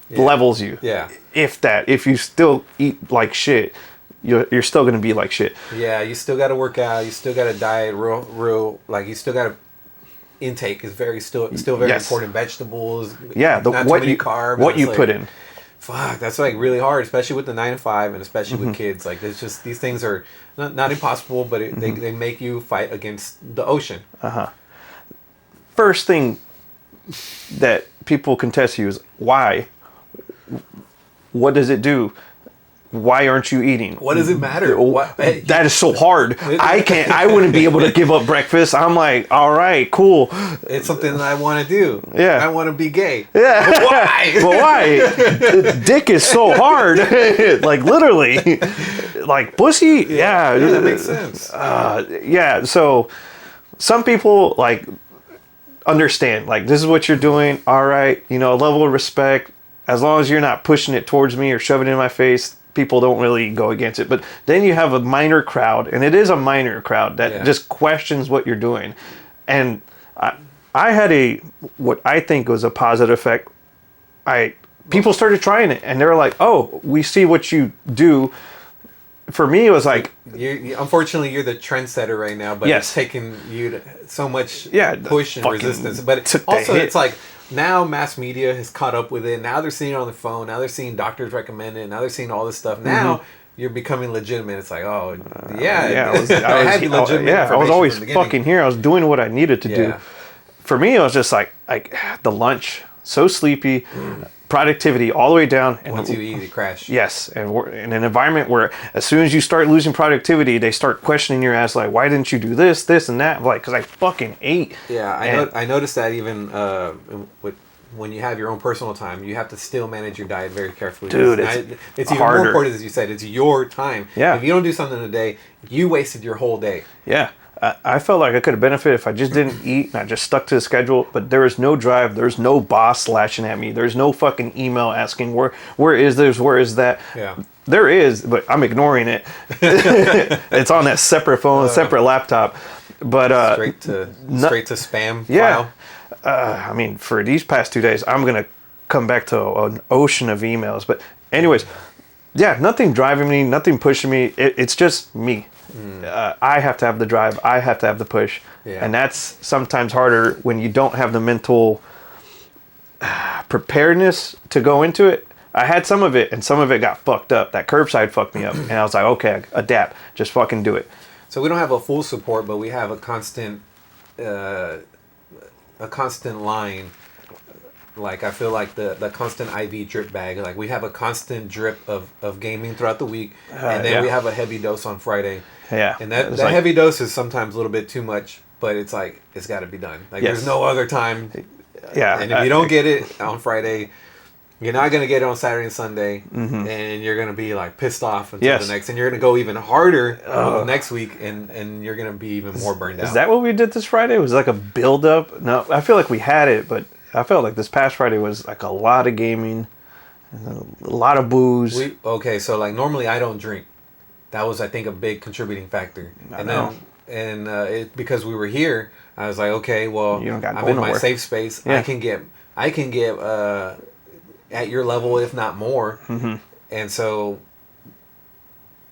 levels you. Yeah. If you still eat like shit, you're still gonna be like shit. Yeah, you still got to work out. You still got to diet real. Like you still got to intake is still very important. Vegetables. Yeah, not too many carbs. What you put in. Fuck, that's like really hard, especially with the 9 to 5, and especially with kids. Like there's just these things are not impossible, but they make you fight against the ocean. First thing that people contest you is why. What does it do? Why aren't you eating? What does it matter? That is so hard. I wouldn't be able to give up breakfast. I'm like, all right, cool. It's something that I want to do. Yeah. I want to be gay. Yeah. But why? But why? Dick is so hard. Like literally. Like pussy. Yeah. That makes sense. Yeah. So some people like understand. Like this is what you're doing. All right. A level of respect. As long as you're not pushing it towards me or shoving it in my face, people don't really go against it. But then you have a minor crowd, and it is a minor crowd that just questions what you're doing. And I had what I think was a positive effect. People started trying it, and they were like, "Oh, we see what you do." For me, it was like, unfortunately, you're the trendsetter right now, but it's taken you so much push and resistance. But it's like. Now mass media has caught up with it. Now they're seeing it on their phone. Now they're seeing doctors recommend it. Now they're seeing all this stuff. Now you're becoming legitimate. It's like, I was always fucking here. I was doing what I needed to do. For me, it was just like the lunch, so sleepy, productivity all the way down. And once you eat, it crash. Yes, and we're in an environment where as soon as you start losing productivity, they start questioning your ass like, why didn't you do this, and that? Like, because I fucking ate. Yeah, I noticed that even when you have your own personal time, you have to still manage your diet very carefully. Dude, it's even harder. More important, as you said. It's your time. Yeah. If you don't do something today, you wasted your whole day. Yeah. I felt like I could have benefited if I just didn't eat and I just stuck to the schedule. But there is no drive. There's no boss slashing at me. There's no fucking email asking where is this, where is that. Yeah. There is, but I'm ignoring it. It's on that separate phone, separate laptop. But straight to spam. Yeah. I mean, for these past 2 days, I'm gonna come back to an ocean of emails. But anyways, yeah, nothing driving me, nothing pushing me. It's just me. I have to have the drive. I have to have the push. Yeah. And that's sometimes harder when you don't have the mental preparedness to go into it. I had some of it, and some of it got fucked up. That curbside fucked me up. And I was like, okay, adapt. Just fucking do it. So we don't have a full support, but we have a constant line. Like, I feel like the constant IV drip bag. Like, we have a constant drip of gaming throughout the week. And then we have a heavy dose on Friday. Yeah. And that heavy dose is sometimes a little bit too much, but it's like, it's got to be done. Like, there's no other time. Yeah. And if you don't get it on Friday, you're not going to get it on Saturday and Sunday. And you're going to be, like, pissed off until the next. And you're going to go even harder the next week, and you're going to be even more burned out. Is that what we did this Friday? Was it like a build-up? No, I feel like we had it, but I felt like this past Friday was like a lot of gaming, a lot of booze. Okay, so like normally I don't drink. That was, I think, a big contributing factor. Because we were here, I was like, okay, well, I'm in my safe space. Yeah. I can get at your level, if not more. And so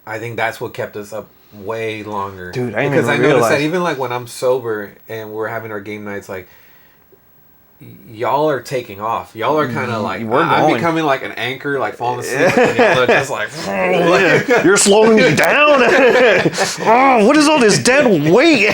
I think that's what kept us up way longer. Dude, because I noticed that even like when I'm sober and we're having our game nights, like, y'all are taking off. Y'all are kind of like, I'm becoming like an anchor, like falling asleep. And y'all are just like, you're slowing me down. Oh, what is all this dead weight?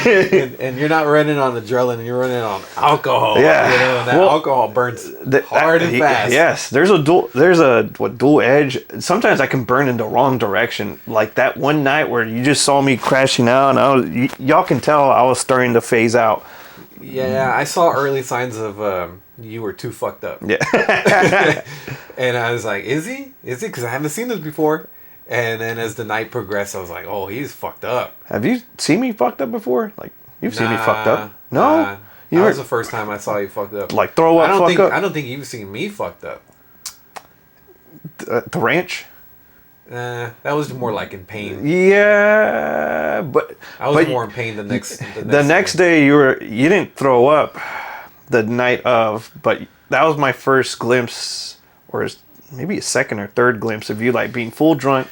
and you're not running on adrenaline, you're running on alcohol. Yeah, you know, and that alcohol burns hard and fast. Yes, there's a dual edge. Sometimes I can burn in the wrong direction. Like that one night where you just saw me crashing out, and y'all can tell I was starting to phase out. Yeah, I saw early signs of you were too fucked up. Yeah. And I was like, is he? Because I haven't seen this before. And then as the night progressed, I was like, oh, he's fucked up. Have you seen me fucked up before? Like, you've seen me fucked up? No? That was the first time I saw you fucked up. Like, throw up, fuck up? I don't think you've seen me fucked up. The ranch? That was more like in pain. Yeah, but I was more in pain the next day. You didn't throw up the night of, but that was my first glimpse, or maybe a second or third glimpse of you like being full drunk,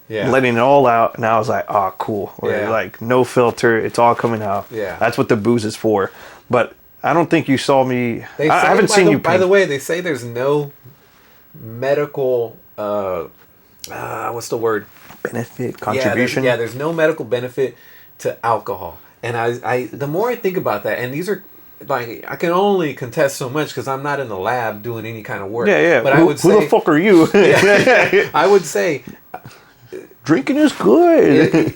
letting it all out, and I was like, oh, cool. Or like no filter, it's all coming out. Yeah, that's what the booze is for. But I don't think you saw me. I haven't seen you. By the way, they say there's no medical. What's the word? Benefit, contribution. Yeah, there's no medical benefit to alcohol. And I the more I think about that, and these are like, I can only contest so much because I'm not in the lab doing any kind of work. Yeah. But who the fuck are you? I would say drinking is good.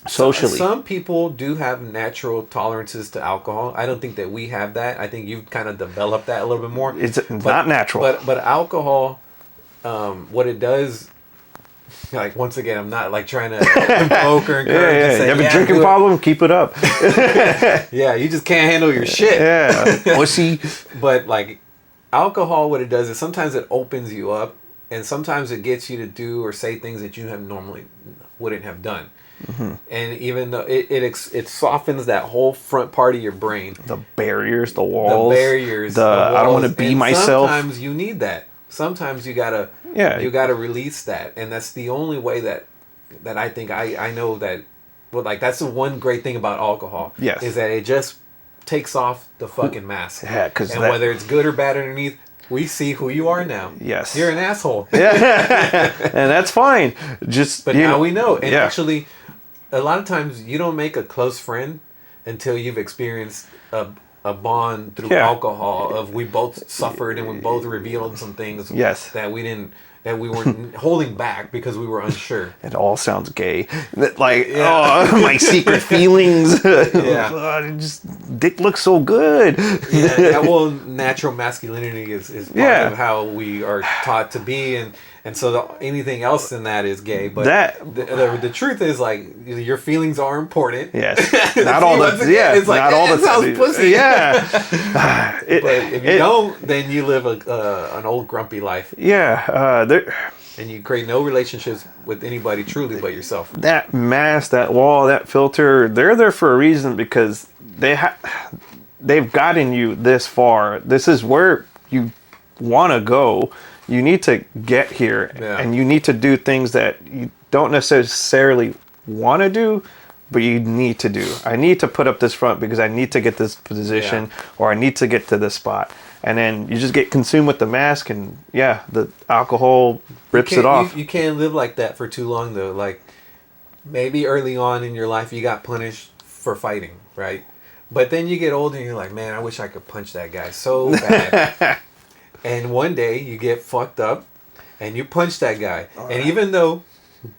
Socially, some people do have natural tolerances to alcohol. I don't think that we have that. I think you've kind of developed that a little bit more. It's not natural. But alcohol. What it does, like, once again, I'm not like trying to invoke or encourage. You have a drinking problem? Keep it up. Yeah, you just can't handle your shit. Yeah, pussy. But like, alcohol, what it does is sometimes it opens you up, and sometimes it gets you to do or say things that you have normally wouldn't have done. And even though it softens that whole front part of your brain, the barriers, the walls, I don't want to be myself. Sometimes you need that. Sometimes you gotta release that, and that's the only way that I think I know that. Well, like, that's the one great thing about alcohol. Yes, is that it just takes off the fucking mask. Yeah, whether it's good or bad underneath, we see who you are now. Yes, you're an asshole. Yeah, and that's fine. But now we know. And actually, a lot of times you don't make a close friend until you've experienced a bond through alcohol of we both suffered and we both revealed some things that we weren't holding back because we were unsure. It all sounds gay. Like, oh, my secret feelings. Just dick looks so good. Well, natural masculinity is part of how we are taught to be, And so anything else than that is gay. But the truth is, like, your feelings are important. Yes. Not all the. Yeah. It's like, not all the. Sounds pussy. Yeah. But if you don't, then you live an old grumpy life. Yeah. And you create no relationships with anybody truly but yourself. That mask, that wall, that filter, they're there for a reason because they've gotten you this far. This is where you want to go. You need to get here, and you need to do things that you don't necessarily want to do, but you need to do. I need to put up this front because I need to get this position, or I need to get to this spot. And then you just get consumed with the mask, and the alcohol rips it off. You can't live like that for too long, though. Like, maybe early on in your life you got punished for fighting, right? But then you get older and you're like, man, I wish I could punch that guy so bad. And one day you get fucked up and you punch that guy. And even though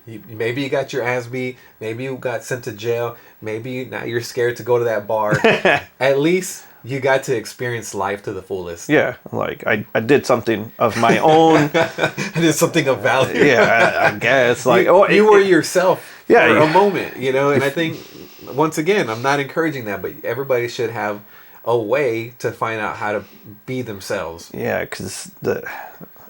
maybe you got your ass beat, maybe you got sent to jail, maybe now you're scared to go to that bar, at least you got to experience life to the fullest. Yeah, like I did something of my own. I did something of value. Yeah, I guess. Like you were yourself for a moment, you know. And I think, once again, I'm not encouraging that, but everybody should have a way to find out how to be themselves. Yeah, because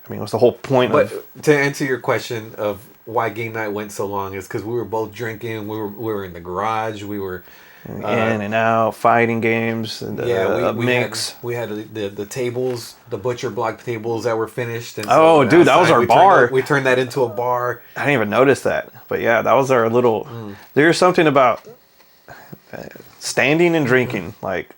what's the whole point? But to answer your question of why game night went so long is because we were both drinking. We were in the garage. We were in and out, fighting games, and we mix. We had the tables, the butcher block tables that were finished. And so dude, that was our bar. We turned that into a bar. I didn't even notice that, but yeah, that was our little. There's something about standing and drinking, like.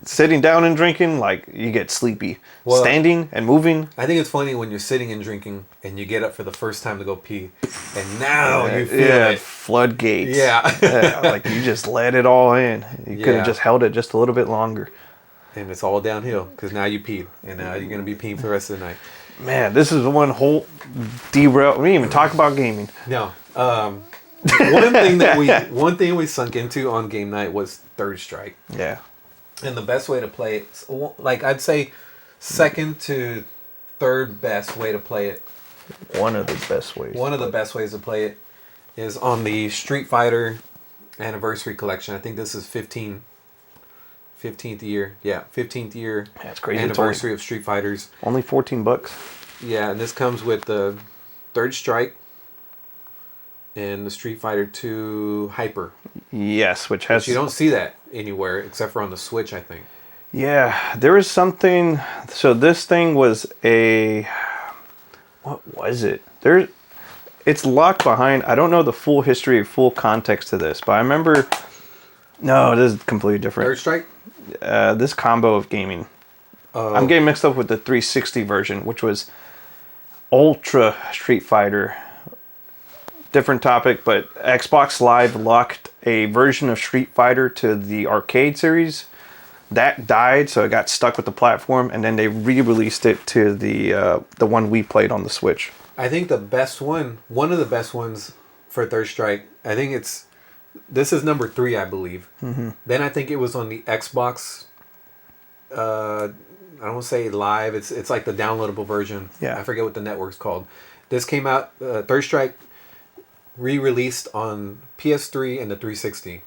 Sitting down and drinking, like, you get sleepy. Well, standing and moving. I think it's funny when you're sitting and drinking and you get up for the first time to go pee, and now you feel it. Floodgates. Yeah. Like you just let it all in. You could have just held it just a little bit longer. And it's all downhill because now you peed, and now you're gonna be peeing for the rest of the night. Man, this is one whole derail. We didn't even talk about gaming. No. One thing we sunk into on game night was Third Strike. Yeah. And the best way to play it, like, I'd say second to third best way to play it. One of the best ways. One of the best ways to play it is on the Street Fighter Anniversary Collection. I think this is 15th year. Yeah, 15th year. That's crazy. Anniversary of Street Fighters. Only $14. Yeah, and this comes with the Third Strike and the Street Fighter 2 Hyper. Yes, which has... But you don't see that anywhere except for on the Switch, I think. Yeah, there was something... So this thing was a... What was it? It's locked behind... I don't know the full history, full context to this, but I remember... No, this is completely different. Third Strike? This combo of gaming. I'm getting mixed up with the 360 version, which was Ultra Street Fighter. Different topic, but Xbox Live locked a version of Street Fighter to the arcade series. That died, so it got stuck with the platform, and then they re-released it to the one we played on the Switch. I think the best one of the best ones for Third Strike, I think this is number 3, I believe. Mm-hmm. Then I think it was on the Xbox, I don't want to say live, it's like the downloadable version. Yeah. I forget what the network's called. This came out, Third Strike re-released on PS3 and the 360.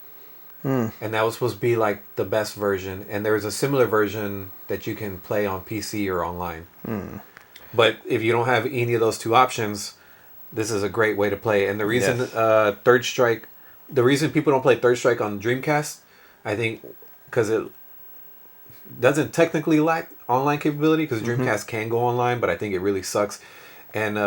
And that was supposed to be like the best version, and there was a similar version that you can play on PC or online. But if you don't have any of those two options, this is a great way to play. And the reason Third Strike, the reason people don't play Third Strike on Dreamcast, I think because it doesn't technically lack online capability, because Dreamcast can go online, but I think it really sucks. And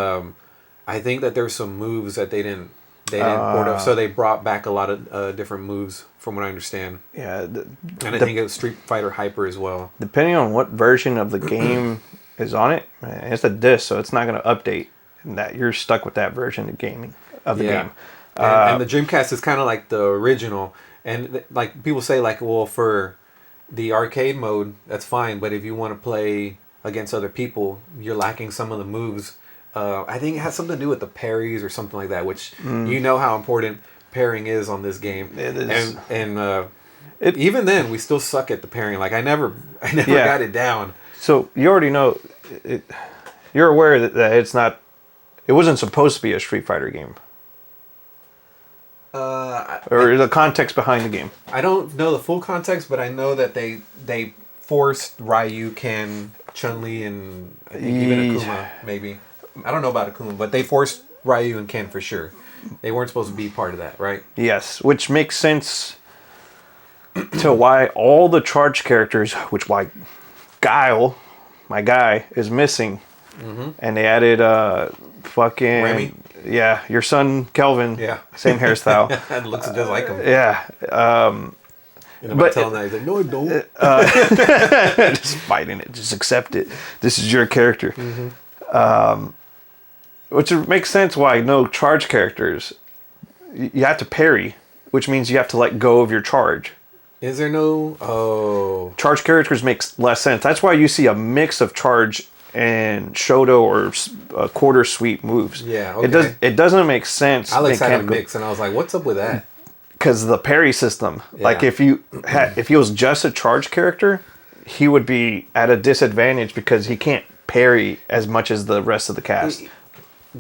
I think that there's some moves that they didn't port up, so they brought back a lot of different moves, from what I understand. Yeah, and I think it was Street Fighter Hyper as well. Depending on what version of the game is on it, it's a disc, so it's not going to update, and that you're stuck with that version of gaming of the game. And the Dreamcast is kind of like the original, and like people say, like, well, for the arcade mode, that's fine, but if you want to play against other people, you're lacking some of the moves. I think it has something to do with the parries or something like that, which you know how important parrying is on this game. It is. And even then, we still suck at the parrying. Like, I never got it down. So you already know, you're aware that it's not It wasn't supposed to be a Street Fighter game. Or the context behind the game. I don't know the full context, but I know that they forced Ryu, Ken, Chun-Li, and I think even Akuma, maybe. I don't know about Akuma, but they forced Ryu and Ken for sure. They weren't supposed to be part of that, right? Yes, which makes sense to why all the charged characters, why Guile, my guy, is missing. Mm-hmm. And they added fucking... Remy? Yeah, your son, Kelvin. Yeah. Same hairstyle. It looks just like him. Yeah. But telling that, he's like, no, I don't. Just fighting it. Just accept it. This is your character. Mm-hmm. Which makes sense why no charge characters. You have to parry, which means you have to let go of your charge. Is there no... Oh. Charge characters makes less sense. That's why you see a mix of charge and Shoto or quarter sweep moves. Yeah, okay. It doesn't make sense. Alex had a mix, and I was like, what's up with that? Because the parry system. Yeah. Like, if he was just a charge character, he would be at a disadvantage because he can't parry as much as the rest of the cast.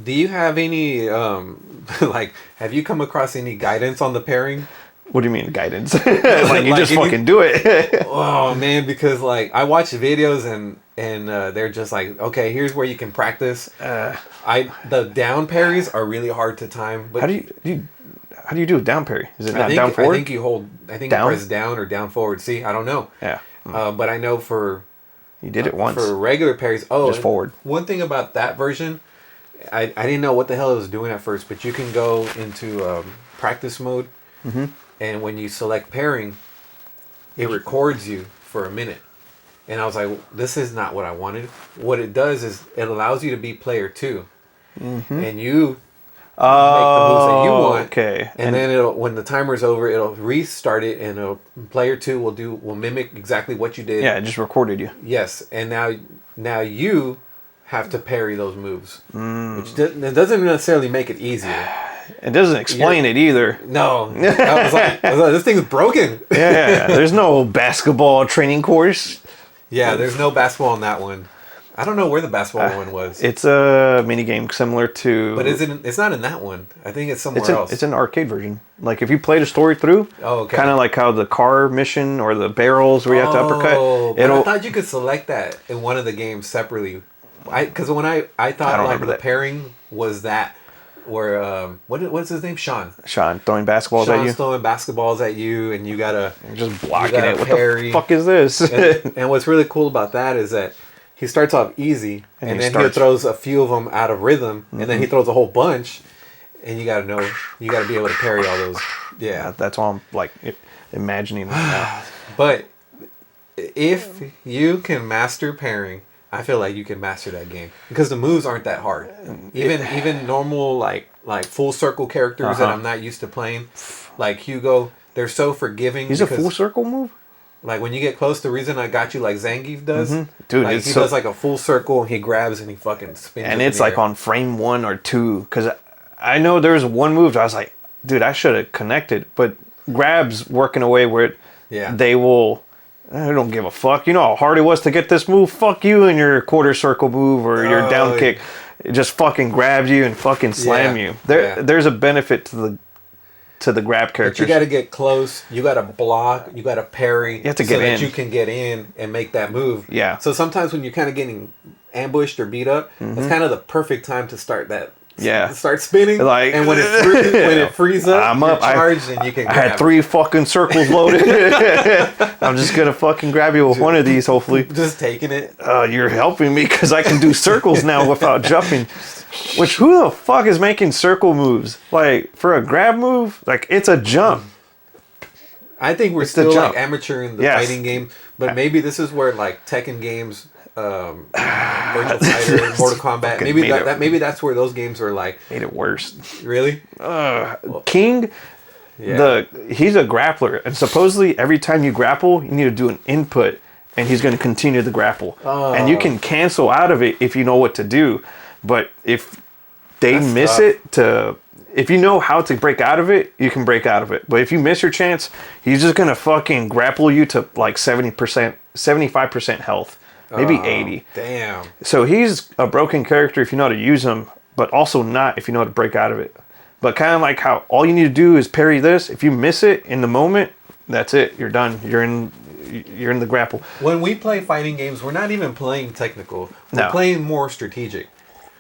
Do you have any, have you come across any guidance on the parrying? What do you mean, guidance? Like, you just fucking do it. Oh, man, because, I watch videos and they're just like, okay, here's where you can practice. The down parries are really hard to time. But how do you do a down parry? Is it not down forward? I think you press down or down forward. See, I don't know. Yeah. But I know you did it once. For regular parries. Oh, just forward. One thing about that version, I didn't know what the hell it was doing at first, but you can go into practice mode. Mm-hmm. And when you select parrying, it records you for a minute. And I was like, this is not what I wanted. What it does is it allows you to be player 2. Mm-hmm. And you make the moves that you want. Okay. And then when the timer's over, it'll restart it, and player 2 will mimic exactly what you did. Yeah, it just recorded you. Yes. And now you have to parry those moves. Which it doesn't necessarily make it easier. It doesn't explain it either. No. I was like, this thing's broken. Yeah. There's no basketball training course. Yeah, there's no basketball in that one. I don't know where the basketball one was. It's a mini game similar to... But it's not in that one. I think it's somewhere else. It's an arcade version. Like, if you played a story through, kind of like how the car mission or the barrels where you have to uppercut. I thought you could select that in one of the games separately. Because when I thought the pairing was that... Where what's his name? Sean throwing basketballs at you. Sean's throwing basketballs at you, and you're just blocking it. What the fuck is this? and what's really cool about that is that he starts off easy, and then he throws a few of them out of rhythm, and then he throws a whole bunch, and you gotta be able to parry all those. Yeah, that's all I'm like imagining right now. But if you can master parrying, I feel like you can master that game because the moves aren't that hard. Even normal like full circle characters that I'm not used to playing, like Hugo, they're so forgiving. He's a full circle move. Like when you get close, the reason I got you like Zangief does, dude, like, he does like a full circle and he grabs and he fucking spins. And it's like on frame 1 or 2 because I know there was one move I was like, dude, I should have connected, but grabs work in a way where they will. I don't give a fuck. You know how hard it was to get this move? Fuck you and your quarter circle move or your down kick. It just fucking grabs you and fucking slam you. There's a benefit to the grab characters. But you got to get close. You got to block. You got to parry. You have to get in. So that you can get in and make that move. Yeah. So sometimes when you're kind of getting ambushed or beat up, it's kind of the perfect time to start that. Start spinning, and when it frees up, I'm up. Charged, and you can. I had 3 fucking circles loaded. I'm just gonna fucking grab you with one of these, hopefully. Just taking it. You're helping me because I can do circles now without jumping. Which who the fuck is making circle moves? Like for a grab move, like it's a jump. I think we're still like amateur in the fighting game, but maybe this is where like Tekken games. Virtual Fighter, Mortal Kombat. Maybe that's where those games are like made it worse. Really? King, he's a grappler, and supposedly every time you grapple, you need to do an input, and he's going to continue the grapple, and you can cancel out of it if you know what to do. But if they miss it if you know how to break out of it, you can break out of it. But if you miss your chance, he's just going to fucking grapple you to like 70%, 75% health. Maybe 80. Damn. So he's a broken character if you know how to use him. but also not if you know how to break out of it. But kind of like how all you need to do is parry this. If you miss it in the moment, that's it. You're done. You're in the grapple. When we play fighting games, we're not even playing technical. We're playing more strategic.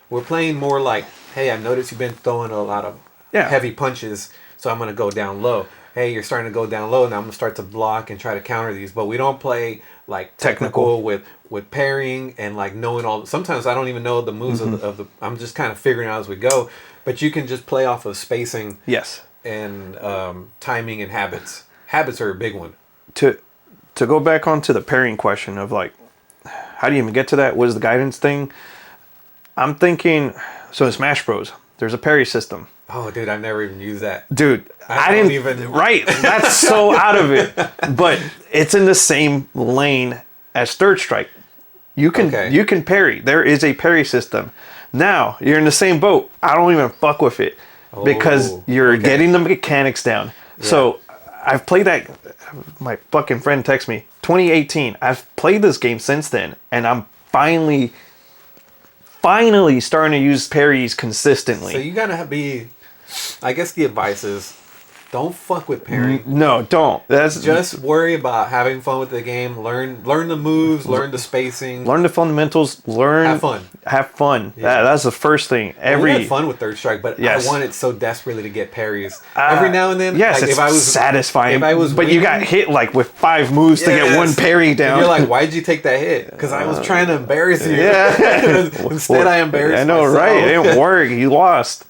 We're playing more like, hey, I've noticed you've been throwing a lot of heavy punches, so I'm going to go down low. Hey, you're starting to go down low, now I'm going to start to block and try to counter these. But we don't play like technical with parrying and like knowing all. Sometimes I don't even know the moves of the. I'm just kind of figuring out as we go. But you can just play off of spacing. Yes. And timing and habits. Habits are a big one. To go back onto the parrying question of like, how do you even get to that? What is the guidance thing? I'm thinking, so in Smash Bros, there's a parry system. Oh, dude, I've never even used that. Dude, I didn't even. Right, that's so out of it. But it's in the same lane as Third Strike. You can parry. There is a parry system. Now you're in the same boat. I don't even fuck with it because you're getting the mechanics down. Yeah. So I've played that. My fucking friend texted me 2018. I've played this game since then, and I'm finally starting to use parries consistently. So you gotta be. I guess the advice is, don't fuck with parrying. No, don't. That's just worry about having fun with the game. Learn the moves. Learn the spacing. Learn the fundamentals. Have fun. Yeah. That's the first thing. We had fun with Third Strike, but I wanted so desperately to get parries every now and then. Yes, like, it's satisfying. If I was but you got hit like with 5 moves to get one parry down. And you're like, why'd you take that hit? Because I was trying to embarrass you. Yeah. Instead, I embarrassed myself. I know, right? It didn't work. You lost.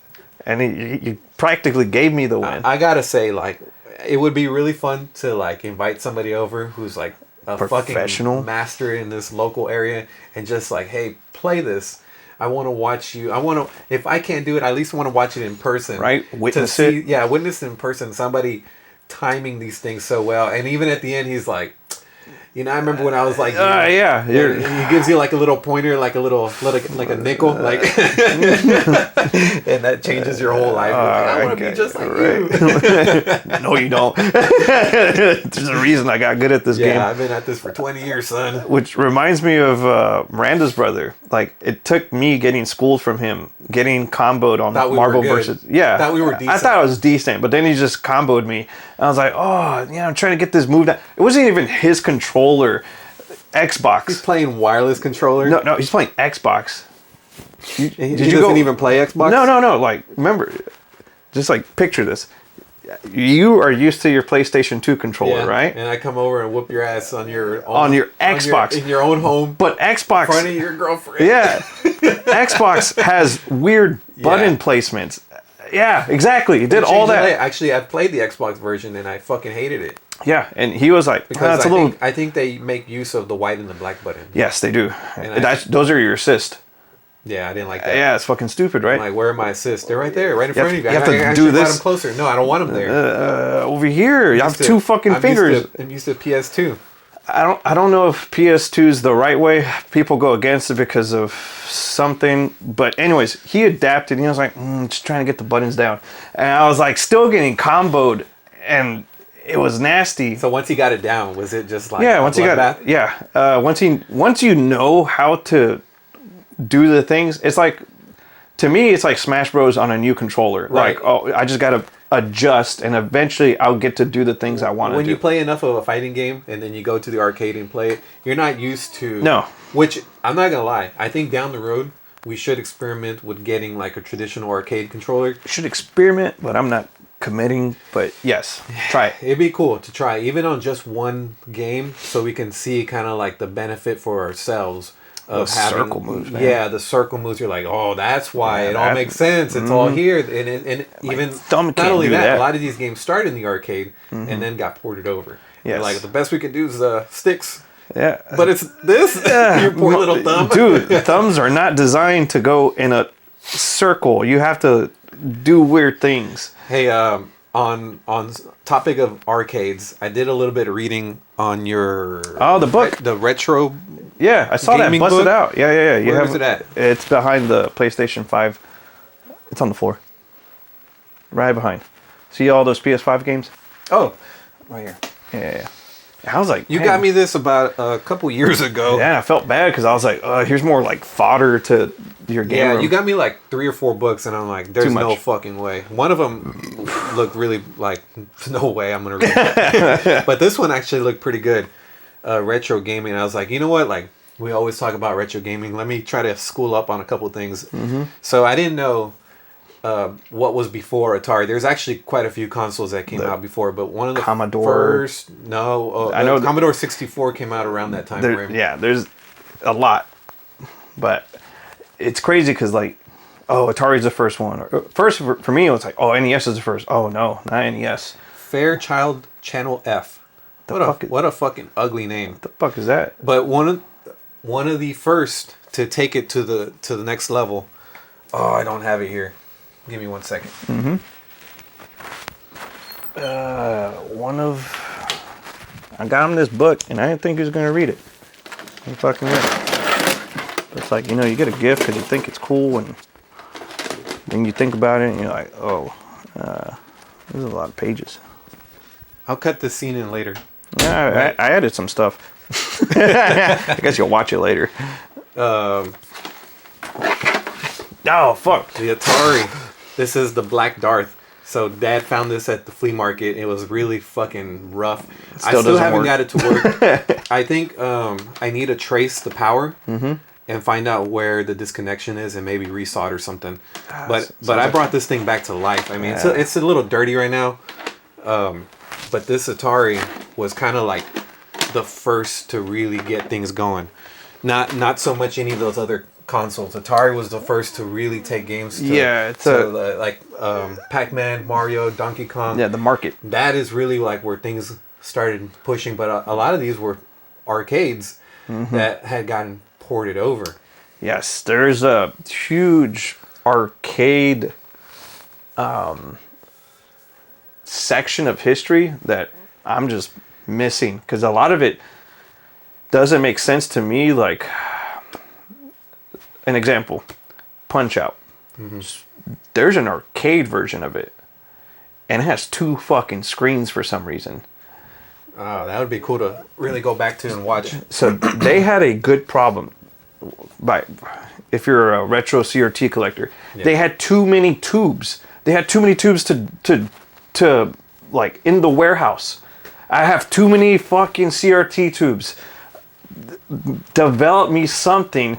And you practically gave me the win. I gotta say, like, it would be really fun to like invite somebody over who's like a professional fucking master in this local area, and just like, hey, play this. I want to watch you. If I can't do it, I at least want to watch it in person. Right, witness it. Yeah, witness it in person. Somebody timing these things so well, and even at the end, he's like. You know, I remember when I was like, yeah, he gives you like a little pointer, like a nickel, like, and that changes your whole life. I want to be just like you. No, you don't. There's a reason I got good at this game. Yeah, I've been at this for 20 years, son. Which reminds me of Miranda's brother. Like, it took me getting schooled from him, getting comboed on Marvel versus. Yeah, thought we were decent. I thought I was decent, but then he just comboed me. I was like, I'm trying to get this move down. It wasn't even his controller, Xbox. He's playing wireless controller. No, he's playing Xbox. He doesn't even play Xbox? No. Like, remember, just like picture this. You are used to your PlayStation 2 controller, right? And I come over and whoop your ass on your Xbox in your own home, but Xbox in front of your girlfriend. Yeah, Xbox has weird button placements. Yeah, exactly. He did all that. Actually, I've played the Xbox version and I fucking hated it. Yeah, and he was like, because I think they make use of the white and the black button. Yes, they do. Those are your assist. Yeah, I didn't like that. Yeah, it's fucking stupid, right? I'm like, where are my assists? They're right there, right in front of you. You have to do this. Them closer. No, I don't want them there. Over here, you have 2 fucking fingers. I'm used to PS2. I don't know if PS2 is the right way. People go against it because of something. But anyways, he adapted. He was like, just trying to get the buttons down. And I was like, still getting comboed. And it was nasty. So once he got it down, was it just like once he got it, once you know how to do the things, it's like, to me, it's like Smash Bros on a new controller. Right. Like, I just gotta adjust, and eventually I'll get to do the things I want to do. When you play enough of a fighting game, and then you go to the arcade and play it, you're not used to. No. Which I'm not gonna lie, I think down the road we should experiment with getting like a traditional arcade controller. Should experiment, but I'm not committing. But yes, try it. It'd be cool to try, even on just one game, so we can see kind of like the benefit for ourselves. Of having circle moves, man. Yeah, the circle moves. You're like, that's why it all makes sense. It's all here, and even not only that, a lot of these games start in the arcade and then got ported over. Yes. Like, the best we can do is sticks. Yeah, but it's this. Your poor little thumb, dude. Thumbs are not designed to go in a circle. You have to do weird things. Hey, on topic of arcades, I did a little bit of reading on your the book, the retro. Yeah, I saw that busted out. Yeah. Where is it at? It's behind the PlayStation 5. It's on the floor. Right behind. See all those PS5 games? Oh, right here. Yeah. I was like, You man. got me this about a couple years ago. Yeah, I felt bad because I was like, here's more like fodder to your game. Yeah, room. you got me like 3 or 4 books, and I'm like, there's Too much. no fucking way. One of them looked really like, no way I'm gonna read it. But this one actually looked pretty good. Retro gaming. I was like, you know what? Like, we always talk about retro gaming. Let me try to school up on a couple things. Mm-hmm. So I didn't know what was before Atari. There's actually quite a few consoles that came out before, but one of the Commodore. first, I know Commodore 64 came out around that time frame. Yeah, there's a lot, but it's crazy because like, Atari's the first one. First for me, it was like, NES is the first. Oh no, not NES. Fairchild Channel F. What a fucking ugly name. What the fuck is that? But one of the first to take it to the next level. Oh, I don't have it here. Give me 1 second. Mm-hmm. I got him this book, and I didn't think he was gonna read it. He fucking read it. It's like, you get a gift because you think it's cool, and then you think about it, and you're like, there's a lot of pages. I'll cut this scene in later. Yeah, right. I added some stuff. I guess you'll watch it later. Oh, fuck. The Atari. This is the Black Darth. So Dad found this at the flea market. It was really fucking rough. I still haven't got it to work. I think I need to trace the power and find out where the disconnection is and maybe resolder something. But I brought this thing back to life. I mean, it's a little dirty right now. But this Atari was kind of like the first to really get things going. Not so much any of those other consoles. Atari was the first to really take games to like Pac-Man, Mario, Donkey Kong. Yeah, the market. That is really like where things started pushing. But a lot of these were arcades that had gotten ported over. Yes, there's a huge arcade section of history that I'm just missing because a lot of it doesn't make sense to me. Like, an example, Punch-Out. There's an arcade version of it, and it has 2 fucking screens for some reason. Oh, that would be cool to really go back to and watch. So they had a good problem. If you're a retro CRT collector, they had too many tubes. They had too many tubes to like in the warehouse. I have too many fucking CRT tubes. Develop me something.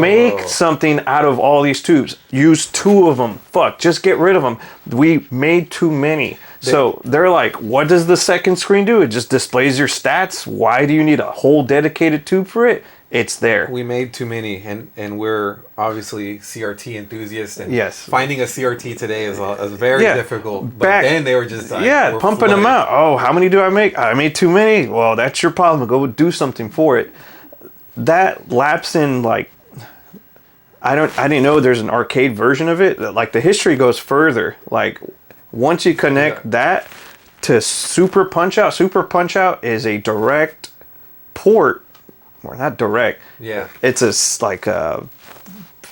Make something out of all these tubes. Use 2 of them. Fuck, just get rid of them. We made too many. So they're like, what does the second screen do? It just displays your stats. Why do you need a whole dedicated tube for it? It's there. We made too many, and we're obviously CRT enthusiasts. And yes, finding a CRT today is very difficult. But then they were just like, pumping them out. Oh, how many do I make? I made too many. Well, that's your problem. Go do something for it. That lapse in like, I didn't know there's an arcade version of it. Like the history goes further. Like once you connect that to Super Punch-Out is a direct port. Or not direct. Yeah. It's like one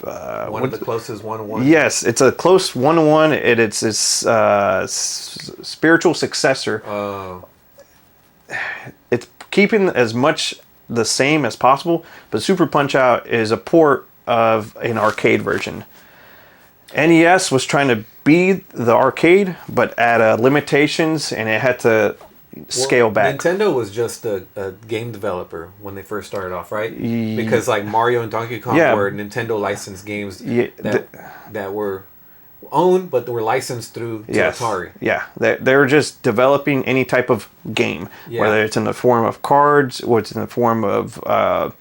of the closest 1-1. Yes, it's a close 1-1. It's its spiritual successor. It's keeping as much the same as possible, but Super Punch-Out is a port of an arcade version. NES was trying to be the arcade, but at limitations, and it had to scale back. Nintendo was just a game developer when they first started off, right? Because like Mario and Donkey Kong were Nintendo licensed games that were owned, but they were licensed through Atari. Yeah, they were just developing any type of game, whether it's in the form of cards or it's in the form of. I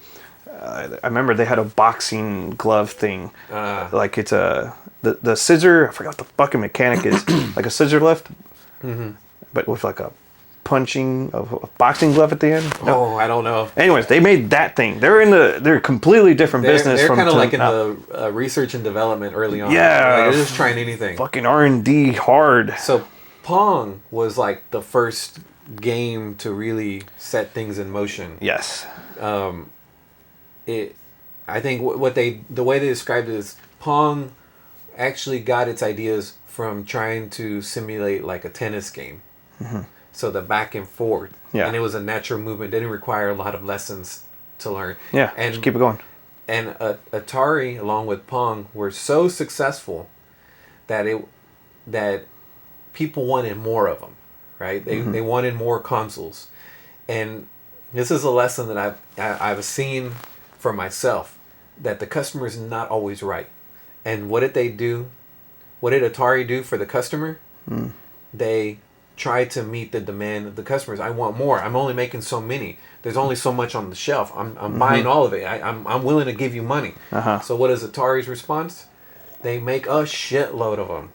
remember they had a boxing glove thing, like it's the scissor. I forgot what the fucking mechanic is, like a scissor lift, but with like a punching of a boxing glove at the end. No. I don't know. Anyways, they made that thing. They're a completely different business. They're kind of like in the research and development early on. Yeah, like they're just trying anything. Fucking R&D hard. So Pong was like the first game to really set things in motion. Yes. I think the way they described it is Pong actually got its ideas from trying to simulate like a tennis game. So the back and forth. Yeah. And it was a natural movement. It didn't require a lot of lessons to learn. Yeah. And Just keep it going. And Atari, along with Pong, were so successful that people wanted more of them, right? They wanted more consoles, and this is a lesson that I've seen for myself, that the customer is not always right. And what did they do? What did Atari do for the customer? They tried to meet the demand of the customers. I want more. I'm only making so many. There's only so much on the shelf. I'm buying all of it. I'm willing to give you money. So what is Atari's response? They make a shitload of them.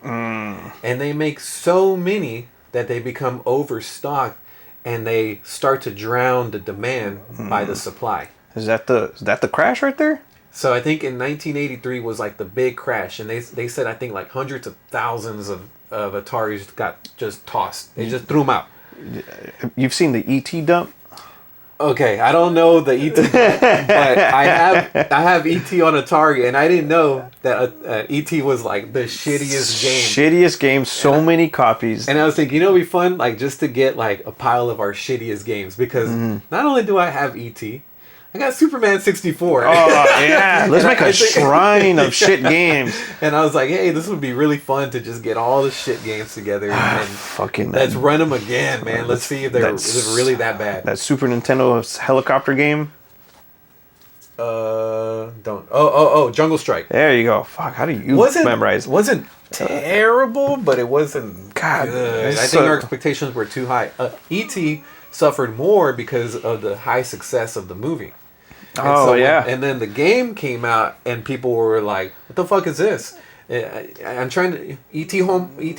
And they make so many that they become overstocked, and they start to drown the demand by the supply. Is that the crash right there? So I think in 1983 was like the big crash, and they said I think like hundreds of thousands of Ataris got just tossed. They just threw them out. You've seen the ET dump? Okay, I don't know the ET, but I have ET on Atari, and I didn't know that ET was like the shittiest game. Shittiest game, so many copies. And I was thinking, it'd be fun, like just to get like a pile of our shittiest games, because not only do I have ET, I got Superman 64. Oh yeah, let's make a shrine of shit games. And I was like, hey, this would be really fun to just get all the shit games together and fucking let's run them again, man. Let's see if they're really that bad. That Super Nintendo helicopter game. Jungle Strike. There you go. Fuck, how do you memorize? Wasn't terrible, but it wasn't God, good. I think our expectations were too high. E.T. suffered more because of the high success of the movie. And then the game came out, and people were like, "What the fuck is this?" I'm trying to ET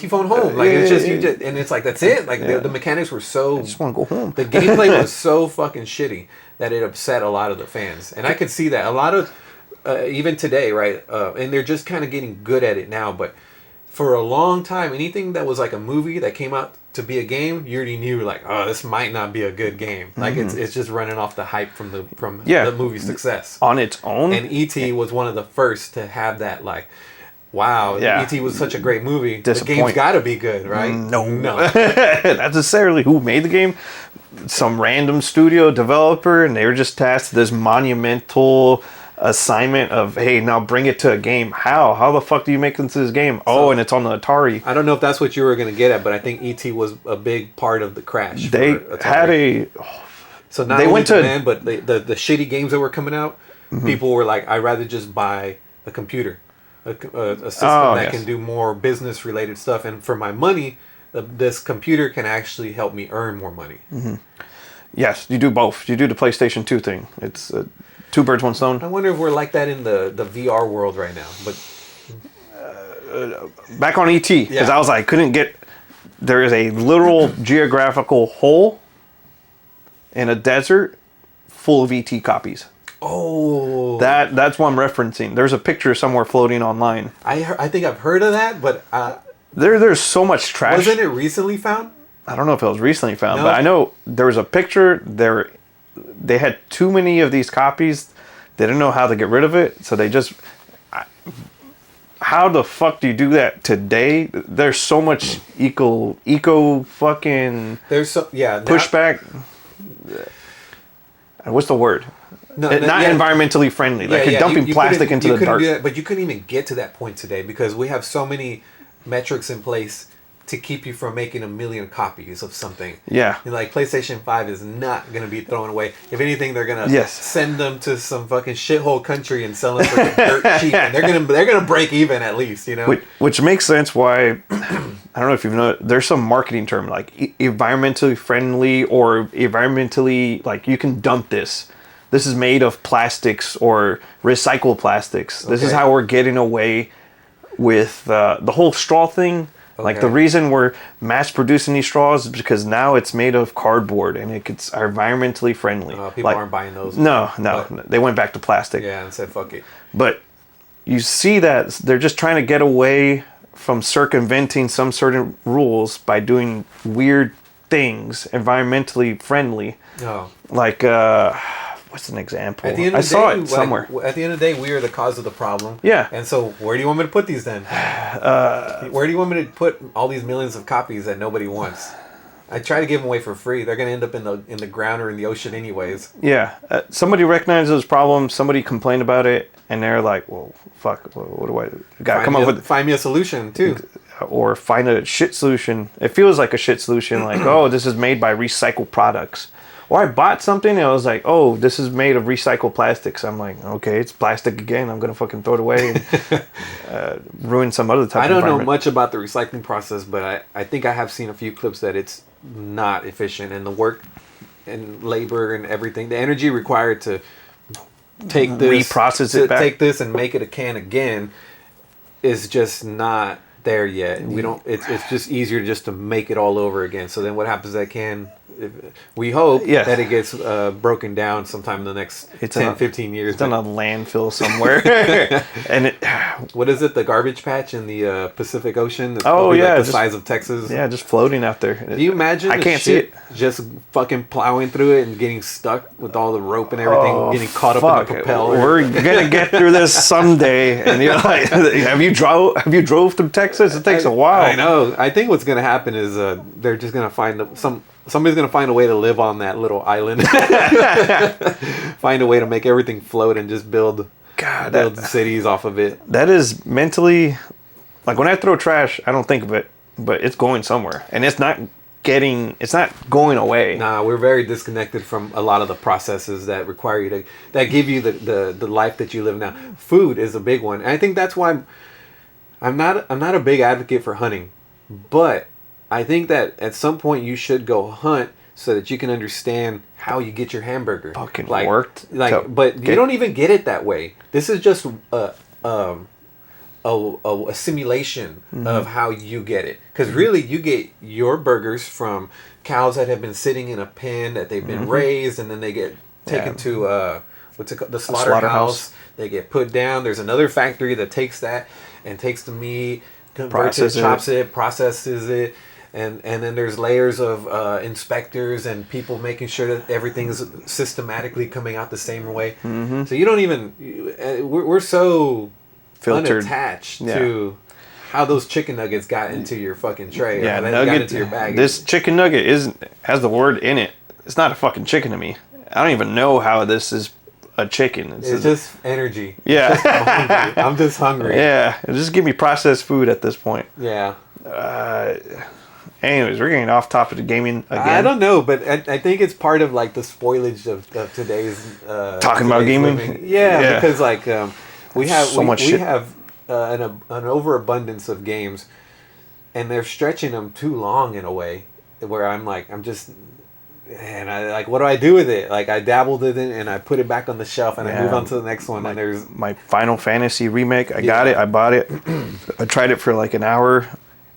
phone home. Like it's just you just, and it's like that's it. Like the mechanics were so. I just want to go home. The gameplay was so fucking shitty that it upset a lot of the fans, and I could see that a lot of even today, right? And they're just kind of getting good at it now, but for a long time, anything that was like a movie that came out to be a game, you already knew like, oh, this might not be a good game. Like it's just running off the hype from the movie's success on its own. And E.T. was one of the first to have that like, wow, E.T. was such a great movie. The game's got to be good, right? No. Not necessarily who made the game. Some random studio developer, and they were just tasked this monumental assignment of, hey, now bring it to a game. How the fuck do you make it into this game? And it's on the Atari. I don't know if that's what you were going to get at, but I think E.T. was a big part of the crash. They had so not only demand, but the shitty games that were coming out, people were like, I'd rather just buy a computer, a system that can do more business related stuff, and for my money, this computer can actually help me earn more money. Yes, you do both. You do the PlayStation 2 thing. It's two birds, one stone. I wonder if we're like that in the VR world right now. But back on ET, because I was like, there is a literal geographical hole in a desert full of ET copies. Oh, that's what I'm referencing. There's a picture somewhere floating online. I think I've heard of that, but there's so much trash. Wasn't it recently found? I don't know if it was recently found, but I know there was a picture there. They had too many of these copies. They didn't know how to get rid of it, so they just. How the fuck do you do that today? There's so much eco fucking. There's pushback. What's the word? Not environmentally friendly. Like you're dumping plastic into the dirt. But you couldn't even get to that point today because we have so many metrics in place to keep you from making 1 million copies of something. Yeah. And like PlayStation 5 is not going to be thrown away. If anything, they're going to send them to some fucking shithole country and sell them for dirt cheap. And they're going to break even at least, you know? Which makes sense why, I don't know if you've known, there's some marketing term like environmentally friendly or environmentally, like you can dump this. This is made of plastics or recycled plastics. This is how we're getting away with the whole straw thing. Like the reason we're mass producing these straws is because now it's made of cardboard and it's environmentally friendly. People aren't buying those. No. They went back to plastic. Yeah, and said fuck it. But you see that they're just trying to get away from circumventing some certain rules by doing weird things, environmentally friendly. Oh. Like, what's an example? I saw it somewhere. At the end of the day, we are the cause of the problem. Yeah. And so, where do you want me to put these then? Where do you want me to put all these millions of copies that nobody wants? I try to give them away for free. They're gonna end up in the ground or in the ocean anyways. Yeah, somebody recognized those problems. Somebody complained about it, and they're like, "Well, fuck, what do I gotta come up with? Find me a solution too, or find a shit solution." It feels like a shit solution, like, "Oh, this is made by recycled products." Or I bought something and I was like, "Oh, this is made of recycled plastics." I'm like, "Okay, it's plastic again. I'm gonna fucking throw it away and ruin some other type." I don't of know much about the recycling process, but I think I have seen a few clips that it's not efficient, and the work and labor and everything, the energy required to take this, reprocess it back, take this and make it a can again, is just not there yet. We don't. It's just easier just to make it all over again. So then, what happens to that can? We hope that it gets broken down sometime in the next 10-15 years. It's in a landfill somewhere. And what is it? The garbage patch in the Pacific Ocean? It's like the size of Texas. Yeah, just floating out there. Do you imagine? I can't see it. Just fucking plowing through it and getting stuck with all the rope and everything, getting caught up in the propeller. We're gonna get through this someday. And you're like, have you drove through Texas? It takes a while. I know. I think what's gonna happen is they're just gonna find somebody's going to find a way to live on that little island. Find a way to make everything float and just build cities off of it. That is mentally... Like, when I throw trash, I don't think of it, but it's going somewhere. And it's not going away. Nah, we're very disconnected from a lot of the processes that require you that give you the life that you live now. Food is a big one. And I think that's why I'm not a big advocate for hunting. But I think that at some point you should go hunt so that you can understand how you get your hamburger. Fucking worked. But you don't even get it that way. This is just a simulation of how you get it. Because really, you get your burgers from cows that have been sitting in a pen that they've been raised, and then they get taken to what's it called? The slaughterhouse. They get put down. There's another factory that takes that and takes the meat, converts it, chops it, processes it. And then there's layers of inspectors and people making sure that everything's systematically coming out the same way. Mm-hmm. So you don't even... We're so filtered, unattached to how those chicken nuggets got into your fucking tray. Yeah, got into your bag. This chicken nugget has the word in it. It's not a fucking chicken to me. I don't even know how this is a chicken. It's just energy. Yeah. I'm just hungry. Yeah. Just give me processed food at this point. Yeah. Anyways, we're getting off topic of gaming again. I don't know, but I think it's part of like the spoilage of today's talking about gaming. Yeah, because like we have an overabundance of games, and they're stretching them too long in a way where I'm just. And I like, what do I do with it? Like, I dabbled in it and I put it back on the shelf and I move on to the next one. And there's my Final Fantasy remake. I got it. I bought it. I tried it for like an hour,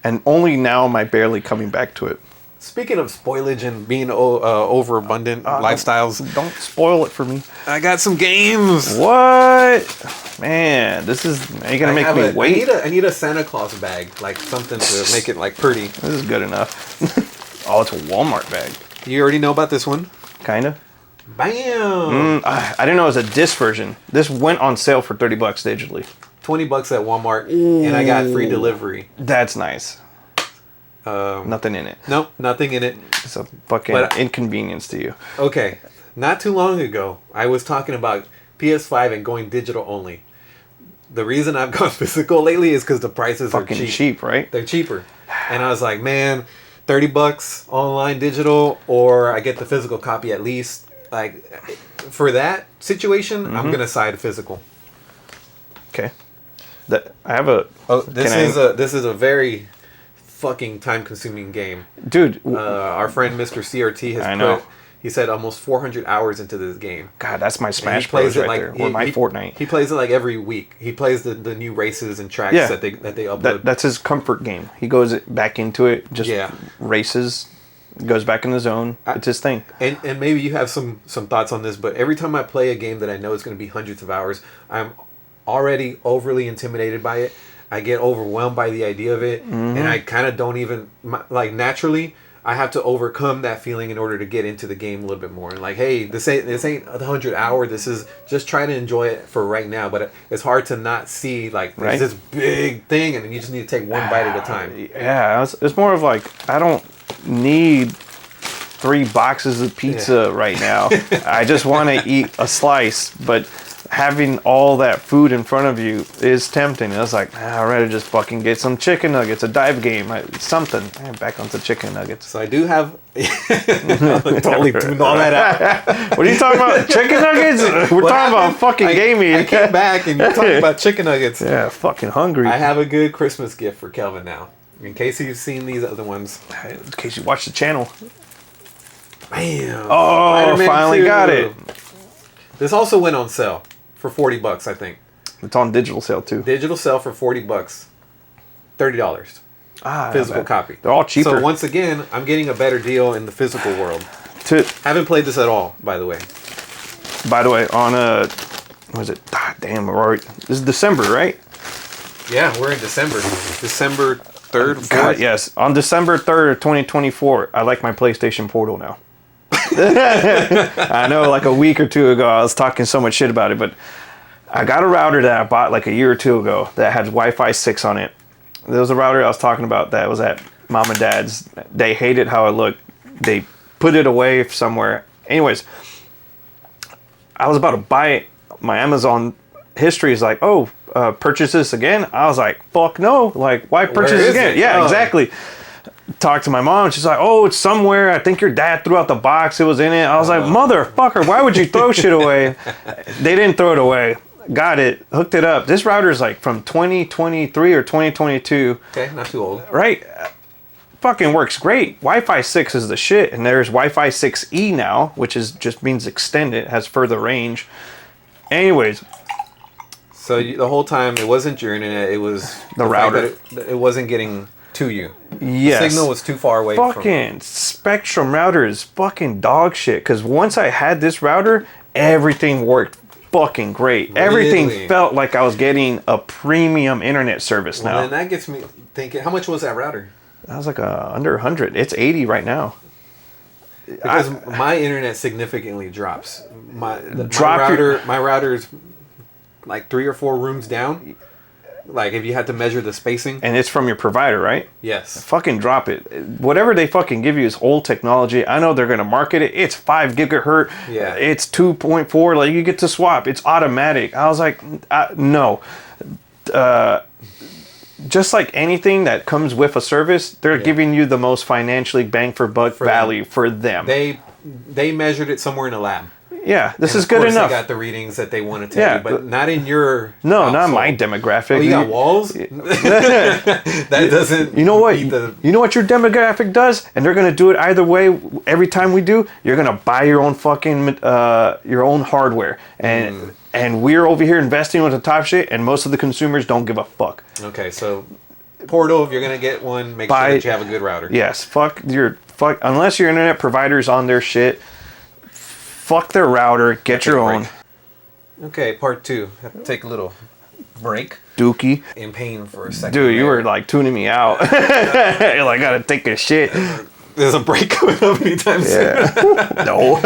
and only now am I barely coming back to it. Speaking of spoilage and being overabundant lifestyles, don't spoil it for me. I got some games. What? Man, this is... Are you gonna make me wait? I need a Santa Claus bag, like something to make it like pretty. This is good enough. Oh, it's a Walmart bag. You already know about this one? Kinda. Bam! I didn't know it was a disc version. This went on sale for $30 digitally. $20 at Walmart, and I got free delivery. That's nice. Nothing in it. Nope, nothing in it. It's a fucking inconvenience to you. Okay, not too long ago, I was talking about PS5 and going digital only. The reason I've gone physical lately is because the prices are cheap, right? They're cheaper. And I was like, man... $30 online digital, or I get the physical copy at least. Like, for that situation, I'm gonna side physical. Okay. I have a. This is a very fucking time consuming game, dude. Our friend Mr. CRT has he said almost 400 hours into this game. God, that's my Smash Bros. Right there, or my Fortnite. He plays it like every week. He plays the new races and tracks that they upload. That's his comfort game. He goes back into it, just races, goes back in the zone. It's his thing. And maybe you have some thoughts on this, but every time I play a game that I know is going to be hundreds of hours, I'm already overly intimidated by it. I get overwhelmed by the idea of it, and I kind of don't even naturally. I have to overcome that feeling in order to get into the game a little bit more. And like, hey, this ain't 100 hour. This is just try to enjoy it for right now. But it's hard to not see like there's this big thing, and you just need to take one bite at a time. Yeah, it's more of like I don't need 3 boxes of pizza right now. I just want to eat a slice, but having all that food in front of you is tempting. I was like, I'd rather just fucking get some chicken nuggets, a dive game, something. Back onto chicken nuggets. So I do have... totally tuned all that out. What are you talking about? Chicken nuggets? We're talking about fucking gaming. I came back and you're talking about chicken nuggets. Yeah, fucking hungry. I have a good Christmas gift for Kelvin now. In case you've seen these other ones. In case you watch the channel. Bam. Oh, Spider-Man finally 2. got it. This also went on sale for $40, I think. It's on digital sale too. Digital sale for $40. $30. Physical copy. They're all cheaper. So once again, I'm getting a better deal in the physical world. Haven't played this at all, by the way. By the way, on what is it? Ah, damn, we're already... This is December, right? Yeah, we're in December. December 3rd, 4th. God, yes. On December 3rd, 2024, I like my PlayStation Portal now. I know, like a week or two ago, I was talking so much shit about it, but I got a router that I bought like a year or two ago that had Wi-Fi 6 on it. There was a router I was talking about that was at mom and dad's. They hated how it looked. They put it away somewhere. Anyways, I was about to buy it. My Amazon history is like, purchase this again? I was like, fuck no. Like, why purchase it again? Yeah, exactly. Talked to my mom. She's like, it's somewhere. I think your dad threw out the box. It was in it. I was like, motherfucker, why would you throw shit away? They didn't throw it away. Got it. Hooked it up. This router is like from 2023 or 2022. Okay, not too old. Right? Fucking works great. Wi-Fi 6 is the shit. And there's Wi-Fi 6E now, which is just means extended. Has further range. Anyways. So the whole time, it wasn't your internet. It was the router. It wasn't getting to you. Yes. The signal was too far away. Fucking Spectrum router is fucking dog shit. Because once I had this router, everything worked fucking great. Really? Everything felt like I was getting a premium internet service now. And that gets me thinking, how much was that router? That was like under 100. It's 80 right now. Because my internet significantly drops. My router's like 3 or 4 rooms down. Like if you had to measure the spacing. And it's from your provider, right? Yes. Fucking drop it. Whatever they fucking give you is old technology. I know they're going to market it. It's 5 gigahertz. Yeah. It's 2.4. Like you get to swap. It's automatic. I was like, no. Just like anything that comes with a service, they're giving you the most financially bang for buck value for them. They measured it somewhere in a lab. Yeah, this is good enough. They got the readings that they want to tell you, but not in your household. Not my demographic. Oh, you got walls? That doesn't. You know what? You know what your demographic does, and they're gonna do it either way. Every time we do, you're gonna buy your own fucking your own hardware, and we're over here investing with the top shit, and most of the consumers don't give a fuck. Okay, so Portal, if you're gonna get one, make sure that you have a good router. Yes, unless your internet provider's on their shit. Fuck their router. Get your own. Okay, part 2. Have to take a little break. Dookie. In pain for a second. Dude, you were like tuning me out. You're like, gotta take a shit. There's a break coming up anytime soon. No.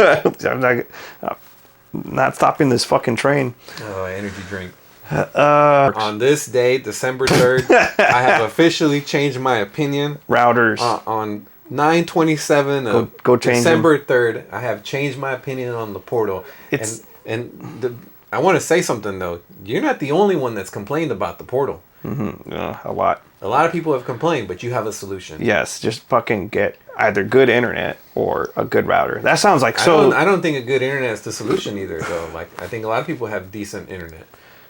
I'm not stopping this fucking train. Oh, energy drink. On this day, December 3rd, I have officially changed my opinion. Routers. On 9/27 of December 3rd, I have changed my opinion on the Portal. I want to say something though. You're not the only one that's complained about the Portal. Mm-hmm. Yeah, a lot. A lot of people have complained, but you have a solution. Yes, just fucking get either good internet or a good router. That sounds like so. I don't think a good internet is the solution either, though. Like I think a lot of people have decent internet.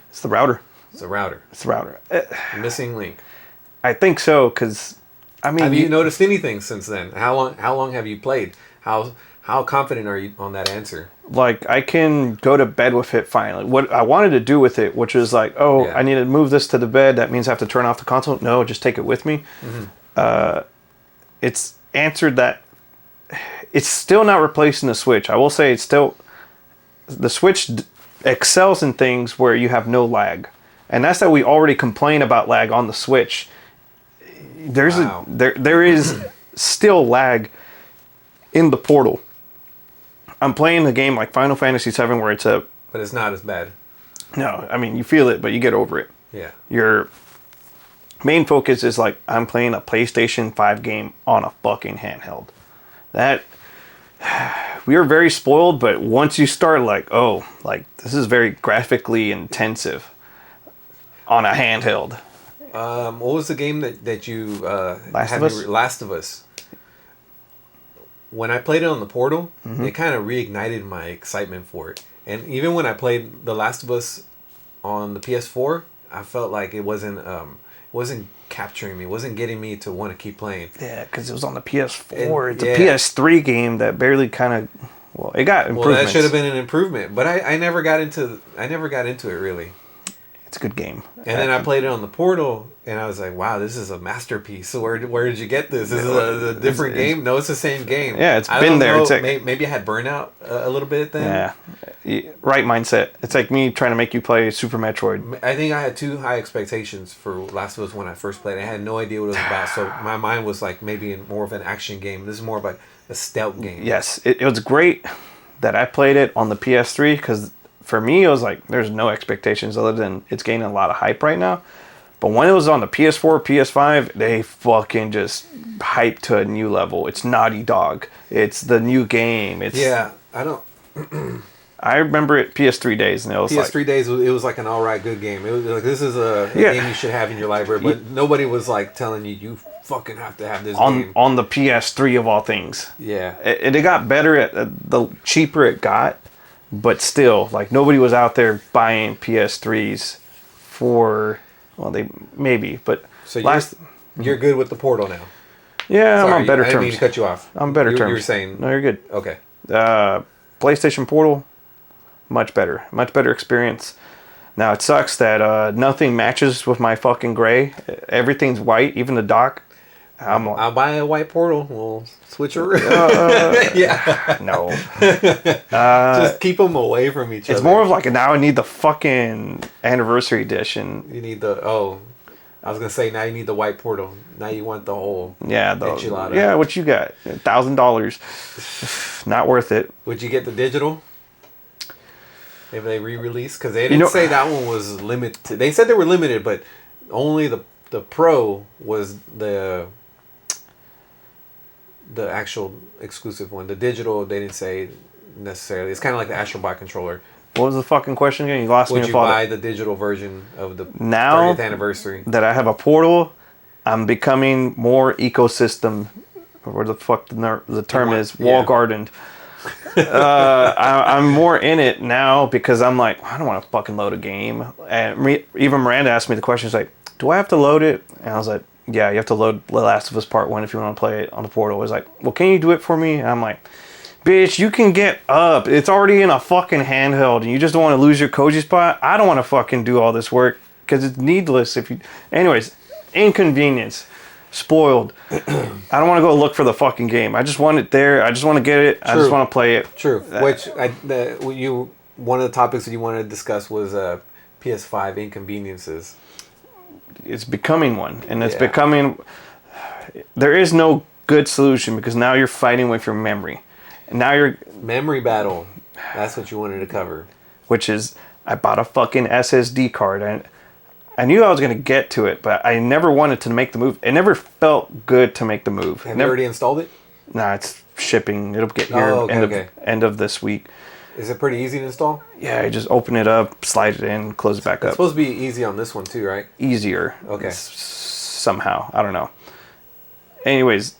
It's the router. It's the router. Missing link. I think so, because I mean, have you noticed anything since then? How long have you played? How confident are you on that answer? Like, I can go to bed with it finally. What I wanted to do with it, which is like, I need to move this to the bed. That means I have to turn off the console. No, just take it with me. Mm-hmm. It's answered that. It's still not replacing the Switch. I will say it's still... The Switch excels in things where you have no lag. And that's that we already complain about lag on the Switch. There is still lag in the Portal. I'm playing a game like Final Fantasy VII where it's a... But it's not as bad. No, I mean, you feel it, but you get over it. Yeah. main focus is like I'm playing a PlayStation 5 game on a fucking handheld. That we are very spoiled, but once you start like, oh, like this is very graphically intensive on a handheld. What was the game that you Last of Us? When I played it on the Portal, it kind of reignited my excitement for it. And even when I played The Last of Us on the PS4, I felt like it wasn't capturing me, wasn't getting me to want to keep playing. Yeah, because it was on the PS4. It's a PS3 game that barely kind of, well, it got improvements. Well, that should have been an improvement, but I never got into it really. It's a good game. And then I played it on the Portal, and I was like, wow, this is a masterpiece. So where did you get this? This is a different game? No, it's the same game. Yeah, it's been there. It's like, maybe I had Burnout a little bit then. Yeah, right mindset. It's like me trying to make you play Super Metroid. I think I had too high expectations for Last of Us when I first played it. I had no idea what it was about, so my mind was like maybe more of an action game. This is more of like a stealth game. Yes, it was great that I played it on the PS3 because for me, it was like, there's no expectations other than it's gaining a lot of hype right now. But when it was on the PS4, PS5, they fucking just hyped to a new level. It's Naughty Dog. It's the new game. I remember it PS3 days, and it was PS3 days. It was like an alright good game. It was like, this is a game you should have in your library. But nobody was like telling you fucking have to have this game on the PS3 of all things. Yeah, it got better the cheaper it got. But still, like, nobody was out there buying PS3s for, well, they maybe, but so you're good with the Portal now. Yeah, Sorry, I'm on better terms. I didn't mean to cut you off. I'm better terms. You were saying no, you're good. Okay. PlayStation Portal, much better experience. Now it sucks that nothing matches with my fucking gray. Everything's white, even the dock. I'll buy a white Portal. We'll switch around. Yeah. No. Just keep them away from each other. It's more of like, now I need the fucking anniversary edition. You need I was going to say, now you need the white Portal. Now you want the whole enchilada. Yeah, what you got? $1,000. Not worth it. Would you get the digital? If they re-release? Because they didn't say that one was limited. They said they were limited, but only the Pro was the actual exclusive one. The digital, they didn't say necessarily. It's kind of like the Astrobot controller. What was the fucking question again? You lost me. Would you buy the digital version of the now 30th anniversary? That I have a Portal, I'm becoming more ecosystem, or the fuck the term is, wall gardened. I'm more in it now because I'm like, I don't want to fucking load a game. And even Miranda asked me the question, she's like, do I have to load it? And I was like, yeah, you have to load The Last of Us Part 1 if you want to play it on the Portal. It was like, well, can you do it for me? And I'm like, bitch, you can get up. It's already in a fucking handheld and you just don't want to lose your cozy spot. I don't want to fucking do all this work because it's needless. Anyways, inconvenience. Spoiled. I don't want to go look for the fucking game. I just want it there. I just want to get it. True. I just want to play it. True. One of the topics that you wanted to discuss was PS5 Inconveniences. It's becoming one, and it's becoming. There is no good solution because now you're fighting with your memory, and now you're memory battle. That's what you wanted to cover. Which is, I bought a fucking SSD card, and I knew I was gonna get to it, but I never wanted to make the move. It never felt good to make the move. Have you already installed it? Nah, it's shipping. It'll get here end of this week. Is it pretty easy to install? Yeah, you just open it up, slide it in, close it back up. It's supposed to be easy on this one too, right? Easier. Okay. Somehow. I don't know. Anyways,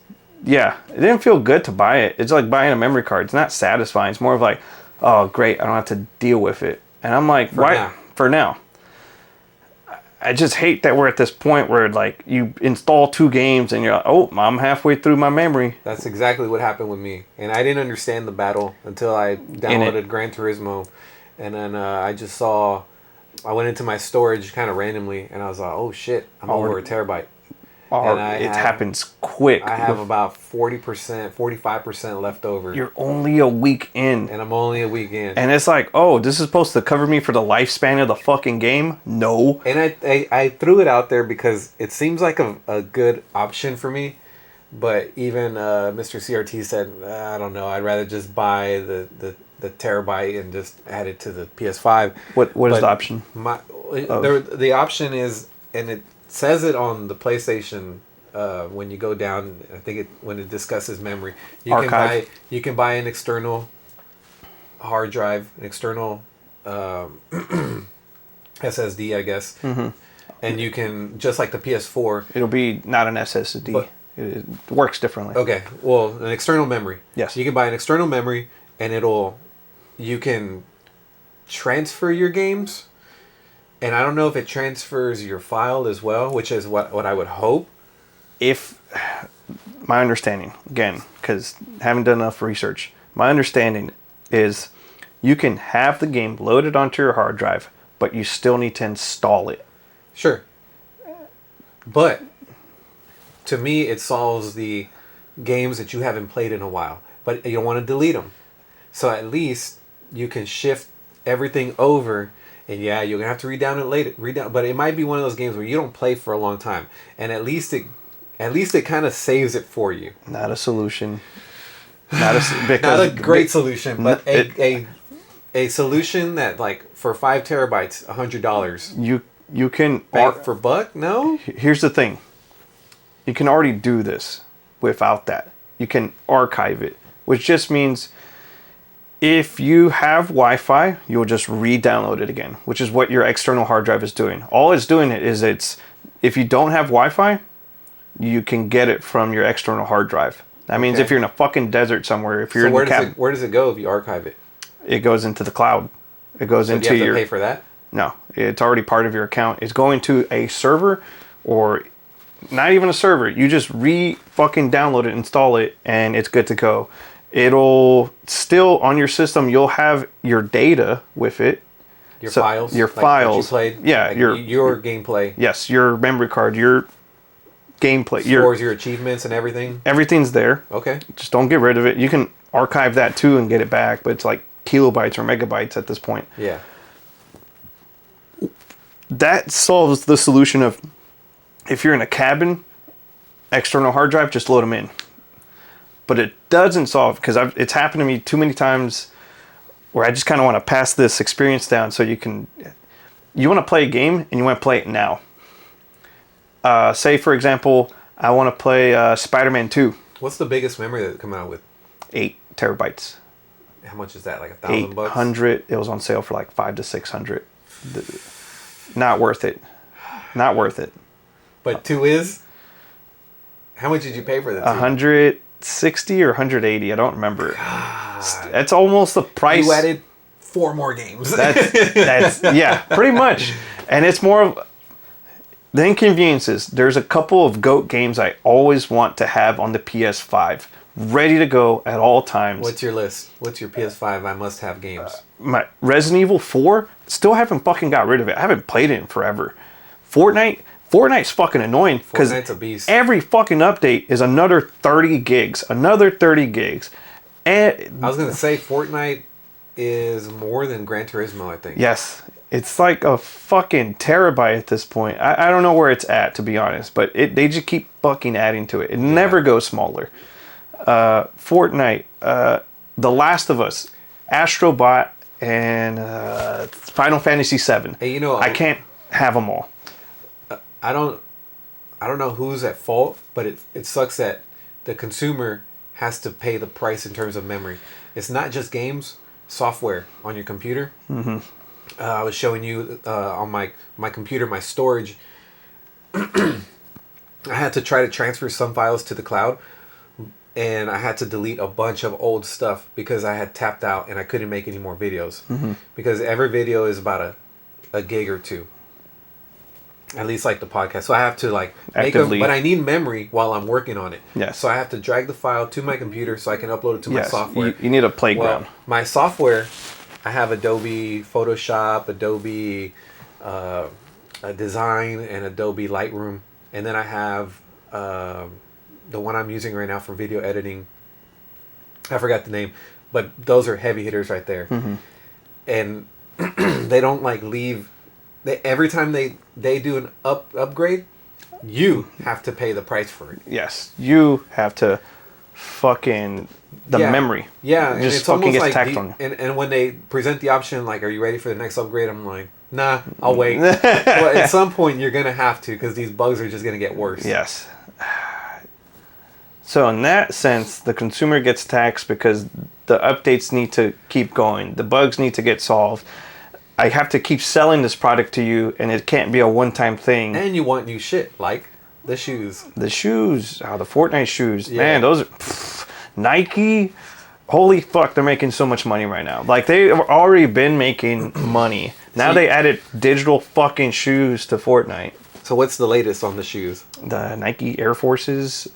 yeah, it didn't feel good to buy it. It's like buying a memory card. It's not satisfying. It's more of like, oh, great, I don't have to deal with it. And I'm like, why? For now. I just hate that we're at this point where like you install 2 games and you're like, oh, I'm halfway through my memory. That's exactly what happened with me. And I didn't understand the battle until I downloaded Gran Turismo. And then I went into my storage kind of randomly and I was like, oh shit, I'm over a terabyte. It happens quick. I have about 40%, 45% left over. You're only a week in. And I'm only a week in. And it's like, oh, this is supposed to cover me for the lifespan of the fucking game? No. And I threw it out there because it seems like a good option for me. But even Mr. CRT said, I don't know, I'd rather just buy the terabyte and just add it to the PS5. What is the option? The option is, and it says it on the PlayStation when you go down. I think when it discusses memory, you can buy an external hard drive, an external SSD, I guess, and you can, just like the PS4. It'll be not an SSD. But, it works differently. Okay, well, an external memory. Yes. You can buy an external memory, and you can transfer your games, and I don't know if it transfers your file as well, which is what I would hope. If my understanding, again, because haven't done enough research, my understanding is you can have the game loaded onto your hard drive, but you still need to install it. Sure. But to me, it solves the games that you haven't played in a while, but you don't want to delete them. So at least you can shift everything over, and yeah, you're gonna have to redownload it. But it might be one of those games where you don't play for a long time, and at least it kind of saves it for you. Not a solution. Not a great solution, but a solution that, like, for 5 terabytes, $100. You can Bank for buck? No. Here's the thing. You can already do this without that. You can archive it, which just means if you have Wi-Fi, you'll just re-download it again, which is what your external hard drive is doing. All it's doing is if you don't have Wi-Fi, you can get it from your external hard drive. That means if you're in a fucking desert somewhere, if you're where does it go if you archive it? It goes into the cloud. It goes into do you have to pay for that? No, it's already part of your account. It's going to a server, or not even a server. You just fucking download it, install it, and it's good to go. It'll still, on your system, you'll have your data with it. Your files? Your files. That you played? Yeah. Like your gameplay? Yes, your memory card, your gameplay. Scores, your achievements and everything? Everything's there. Okay. Just don't get rid of it. You can archive that too and get it back, but it's like kilobytes or megabytes at this point. Yeah. That solves the solution of, if you're in a cabin, external hard drive, just load them in. But it doesn't solve, because it's happened to me too many times where I just kind of want to pass this experience down so you want to play a game and you want to play it now. Say, for example, I want to play Spider-Man 2. What's the biggest memory that it come out with? 8 terabytes. How much is that? Like $1,000? 800. It was on sale for like 500 to 600. Not worth it. Not worth it. But 2 is? How much did you pay for that? 160 or 180. I don't remember. God. That's almost the price. You added 4 more games. That's yeah, pretty much. And it's more of the inconveniences. There's a couple of GOAT games I always want to have on the PS5, ready to go at all times. What's your list? What's your PS5 I must have games? My Resident Evil 4, still haven't fucking got rid of it. I haven't played it in forever. Fortnite's fucking annoying because every fucking update is another 30 gigs. And I was going to say Fortnite is more than Gran Turismo, I think. Yes. It's like a fucking terabyte at this point. I don't know where it's at, to be honest, but they just keep fucking adding to it. It never goes smaller. Fortnite, The Last of Us, Astrobot, and Final Fantasy VII. Hey, I can't have them all. I don't know who's at fault, but it sucks that the consumer has to pay the price in terms of memory. It's not just games, software on your computer. Mm-hmm. I was showing you on my computer, my storage. I had to try to transfer some files to the cloud, and I had to delete a bunch of old stuff because I had tapped out and I couldn't make any more videos. Mm-hmm. Because every video is about a gig or 2. At least like the podcast. So I have to make them, but I need memory while I'm working on it. Yes. So I have to drag the file to my computer so I can upload it to my software. You need a playground. Well, my software, I have Adobe Photoshop, Adobe Design, and Adobe Lightroom. And then I have the one I'm using right now for video editing. I forgot the name, but those are heavy hitters right there. Mm-hmm. And they don't leave. Every time they do an upgrade, you have to pay the price for it. Yes, you have to fucking memory. Yeah, just fucking gets tacked on. And when they present the option are you ready for the next upgrade? I'm like, Nah, I'll wait. Well, at some point, you're going to have to because these bugs are just going to get worse. Yes. So in that sense, the consumer gets taxed because the updates need to keep going. The bugs need to get solved. I have to keep selling this product to you, and it can't be a one-time thing. And you want new shit, like the shoes. The shoes. Oh, the Fortnite shoes. Yeah. Man, those are... Nike... Holy fuck, they're making so much money right now. Like, they've already been making money. Now they added digital fucking shoes to Fortnite. So what's the latest on the shoes? The Nike Air Forces,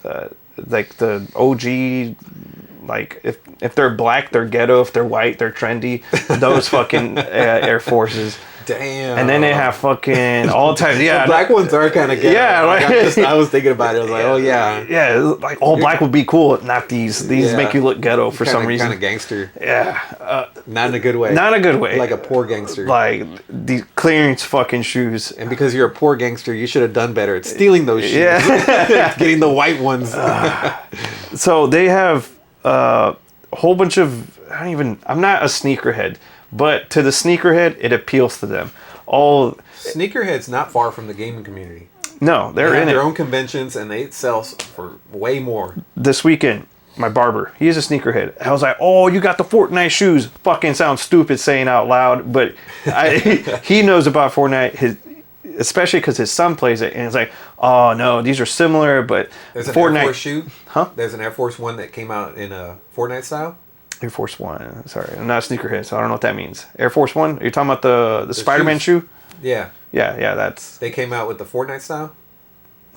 like the OG, like if they're black, they're ghetto. If they're white, they're trendy. Those fucking Air Forces. Damn. And then they have fucking all types. Yeah, the black ones are kind of ghetto. Yeah, like, I was thinking about it. I was like, oh yeah, yeah. Like all black would be cool. Not these. These make you look ghetto for some reason. Kind of gangster. Yeah. Not in a good way. Not in a good way. Like a poor gangster. Like these clearance fucking shoes. And because you're a poor gangster, you should have done better at stealing those shoes. Yeah. Getting the white ones. So they have a whole bunch of. I'm not a sneakerhead. But to the sneakerhead, it appeals to them. Sneakerhead's not far from the gaming community. No, they have their own conventions, and they sell for way more. This weekend, my barber, he is a sneakerhead. I was like, "Oh, you got the Fortnite shoes." Fucking sounds stupid saying out loud, but he knows about Fortnite. Especially because his son plays it, and it's like, "Oh no, these are similar." But there's an Fortnite Air Force shoe. Huh? There's an Air Force One that came out in a Fortnite style. Air Force One. Sorry, I'm not a sneakerhead, so I don't know what that means. Air Force One? Are you talking about the Spider-Man shoe? Yeah. Yeah, that's... They came out with the Fortnite style?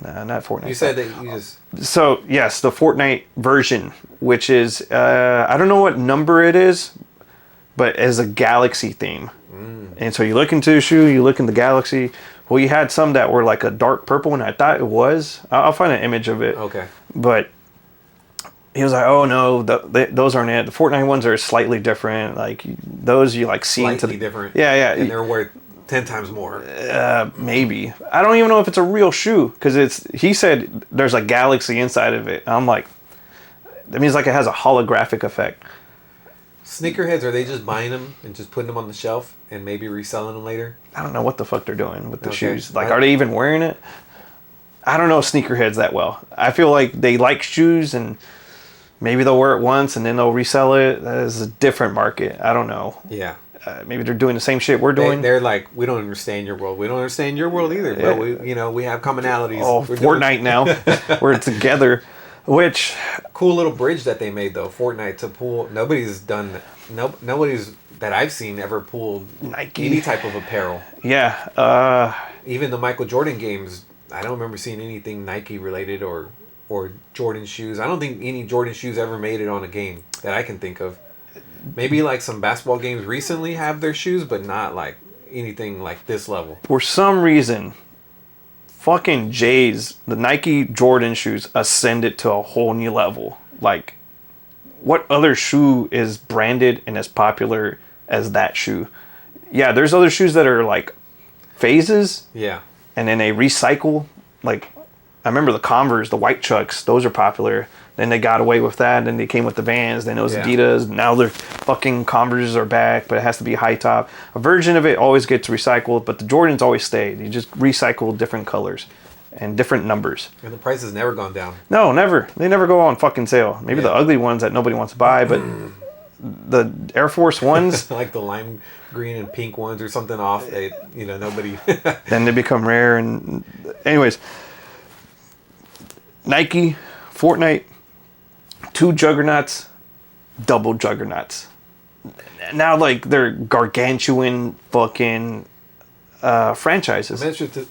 Nah, not Fortnite. You said that you just... So, yes, the Fortnite version, which is... I don't know what number it is, but as a galaxy theme. And so you look into the shoe, you look in the galaxy. Well, you had some that were like a dark purple, and I thought it was. I'll find an image of it. Okay. But... He was like, "Oh no, those aren't it. The Fortnite ones are slightly different. Like those you like see into the different. Yeah, and they're worth 10 times more. Maybe I don't even know if it's a real shoe because it's. He said there's a galaxy inside of it. I'm like, that means like it has a holographic effect. Sneakerheads, are they just buying them and just putting them on the shelf and maybe reselling them later? I don't know what the fuck they're doing with the shoes. Like, are they even wearing it? I don't know sneakerheads that well. I feel like they like shoes and. Maybe they'll wear it once and then they'll resell it. That is a different market. I don't know. Yeah. Maybe they're doing the same shit we're doing. They're like, we don't understand your world. We don't understand your world either. Yeah. But we have commonalities. Oh, we're Fortnite now. We're together. Which cool little bridge that they made though. Fortnite to pool. Nobody's done. Nobody's that I've seen ever pulled Nike any type of apparel. Yeah. Even the Michael Jordan games. I don't remember seeing anything Nike related or Jordan shoes. I don't think any Jordan shoes ever made it on a game that I can think of. Maybe like some basketball games recently have their shoes, but not like anything like this level. For some reason, fucking J's, the Nike Jordan shoes ascended to a whole new level. Like, what other shoe is branded and as popular as that shoe? Yeah, there's other shoes that are like phases. Yeah. And then they recycle, like, I remember the Converse, the white Chucks, those are popular. Then they got away with that. Then they came with the Vans. Then it was Adidas. Now their fucking Converses are back, but it has to be high top. A version of it always gets recycled, but the Jordans always stay. You just recycle different colors and different numbers. And the price has never gone down. No, never. They never go on fucking sale. Maybe the ugly ones that nobody wants to buy, but the Air Force Ones... like the lime green and pink ones or something off. Nobody... Then they become rare. And anyways... Nike, Fortnite, two juggernauts, double juggernauts. Now, like, they're gargantuan fucking franchises.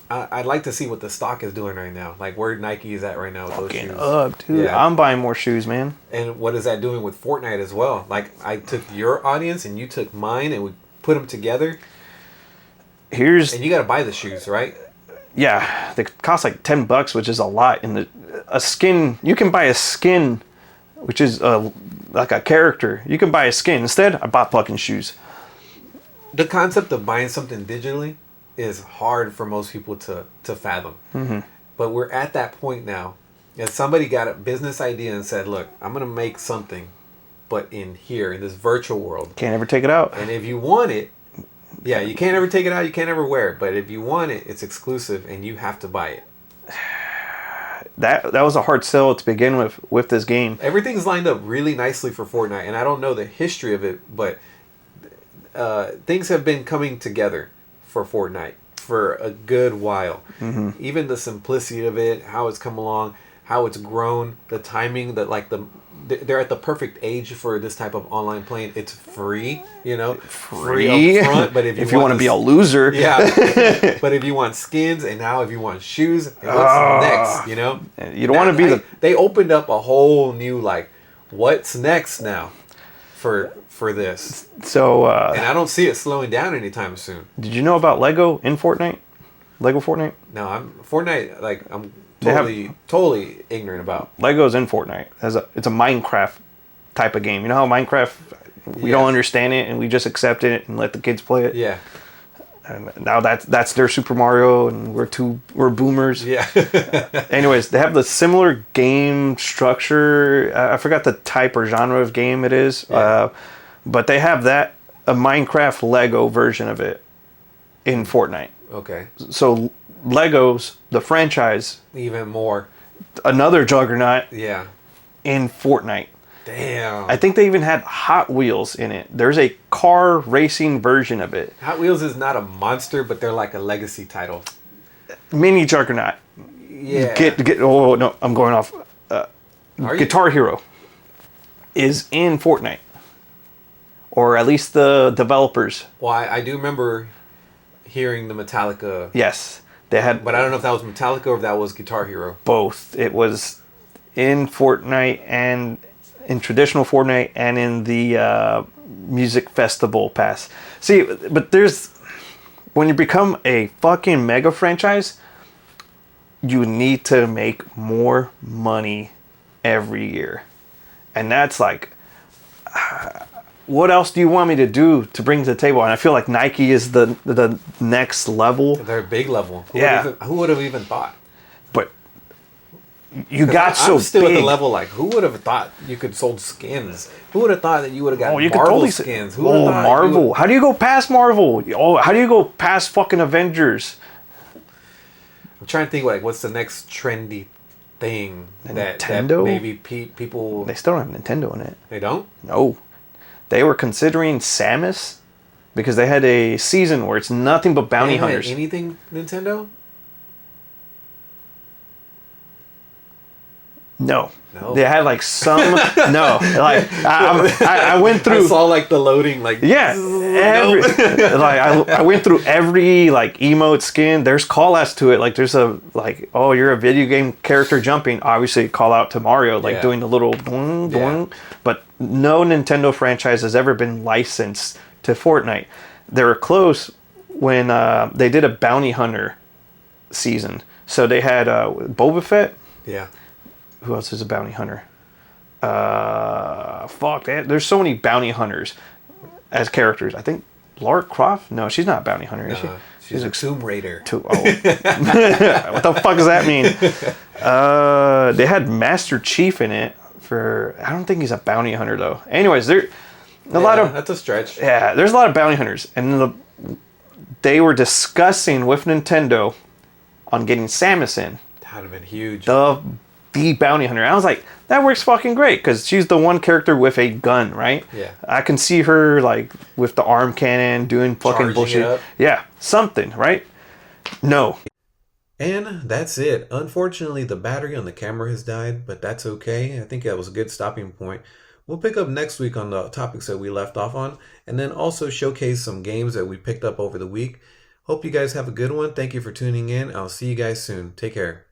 I'd like to see what the stock is doing right now. Like, where Nike is at right now with those shoes. Up, dude. Yeah. I'm buying more shoes, man. And what is that doing with Fortnite as well? Like, I took your audience and you took mine and we put them together. And you got to buy the shoes, right? Yeah, they cost like $10, which is a lot. A skin, you can buy a skin, which is like a character. You can buy a skin. Instead, I bought fucking shoes. The concept of buying something digitally is hard for most people to fathom. Mm-hmm. But we're at that point now. And somebody got a business idea and said, look, I'm going to make something, but in this virtual world. Can't ever take it out. And if you want it, Yeah, you can't ever take it out. You can't ever wear it. But if you want it, it's exclusive, and you have to buy it. That was a hard sell to begin with this game. Everything's lined up really nicely for Fortnite, and I don't know the history of it, but things have been coming together for Fortnite for a good while. Mm-hmm. Even the simplicity of it, how it's come along, how it's grown, the timing, they're at the perfect age for this type of online playing. It's free, free up front. But if you want to be a loser, yeah. But if you want skins, and now if you want shoes, what's next? You don't want to be They opened up a whole new what's next now for this. So and I don't see it slowing down anytime soon. Did you know about Lego in Fortnite? Lego Fortnite? No, I'm Fortnite. I'm totally ignorant about. Lego's in Fortnite. It's a Minecraft type of game. You know how Minecraft, we don't understand it and we just accept it and let the kids play it? Yeah. And now that's their Super Mario, and we're boomers. Yeah. Anyways, they have the similar game structure. I forgot the type or genre of game it is. Yeah. But they have a Minecraft Lego version of it in Fortnite. Okay. So Legos, the franchise, even more, another juggernaut. Yeah. In Fortnite. Damn. I think they even had Hot Wheels in it. There's a car racing version of it. Hot Wheels is not a monster, but they're like a legacy title. Mini juggernaut. Yeah. Oh no, I'm going off. Guitar Hero is in Fortnite, or at least the developers. Well, I do remember hearing the Metallica. Yes, they had. But I don't know if that was Metallica or if that was Guitar Hero. Both. It was in Fortnite and in traditional Fortnite and in the music festival pass. See, but when you become a fucking mega franchise, you need to make more money every year. And that's what else do you want me to do to bring to the table? And I feel like Nike is the next level. They're a big level. Who would have even thought? But you got so big. I'm still at the level who would have thought you could sold skins? Who would have thought that you would have got Marvel totally skins? Marvel. How do you go past Marvel? How do you go past fucking Avengers? I'm trying to think what's the next trendy thing that maybe people. They still don't have Nintendo in it. They don't? No. They were considering Samus because they had a season where it's nothing but bounty hunters. Anything Nintendo? No. They had some. No. I went through. I saw the loading. Yeah. I went through every emote skin. There's call outs to it. There's a oh, you're a video game character jumping. Obviously call out to Mario doing the little boing boing. But no Nintendo franchise has ever been licensed to Fortnite. They were close when they did a bounty hunter season. So they had Boba Fett. Yeah. Who else is a bounty hunter? There's so many bounty hunters as characters. I think Lara Croft? No, she's not a bounty hunter, is she? She's a Tomb Raider. What the fuck does that mean? They had Master Chief in it I don't think he's a bounty hunter though. Anyways, that's a stretch. Yeah, there's a lot of bounty hunters. And they were discussing with Nintendo on getting Samus in. That would have been huge. The bounty hunter. I was like, that works fucking great because she's the one character with a gun, right? Yeah. I can see her with the arm cannon doing fucking charging bullshit. Up. Yeah, something, right? No. And that's it. Unfortunately, the battery on the camera has died, but that's okay. I think that was a good stopping point. We'll pick up next week on the topics that we left off on, and then also showcase some games that we picked up over the week. Hope you guys have a good one. Thank you for tuning in. I'll see you guys soon. Take care.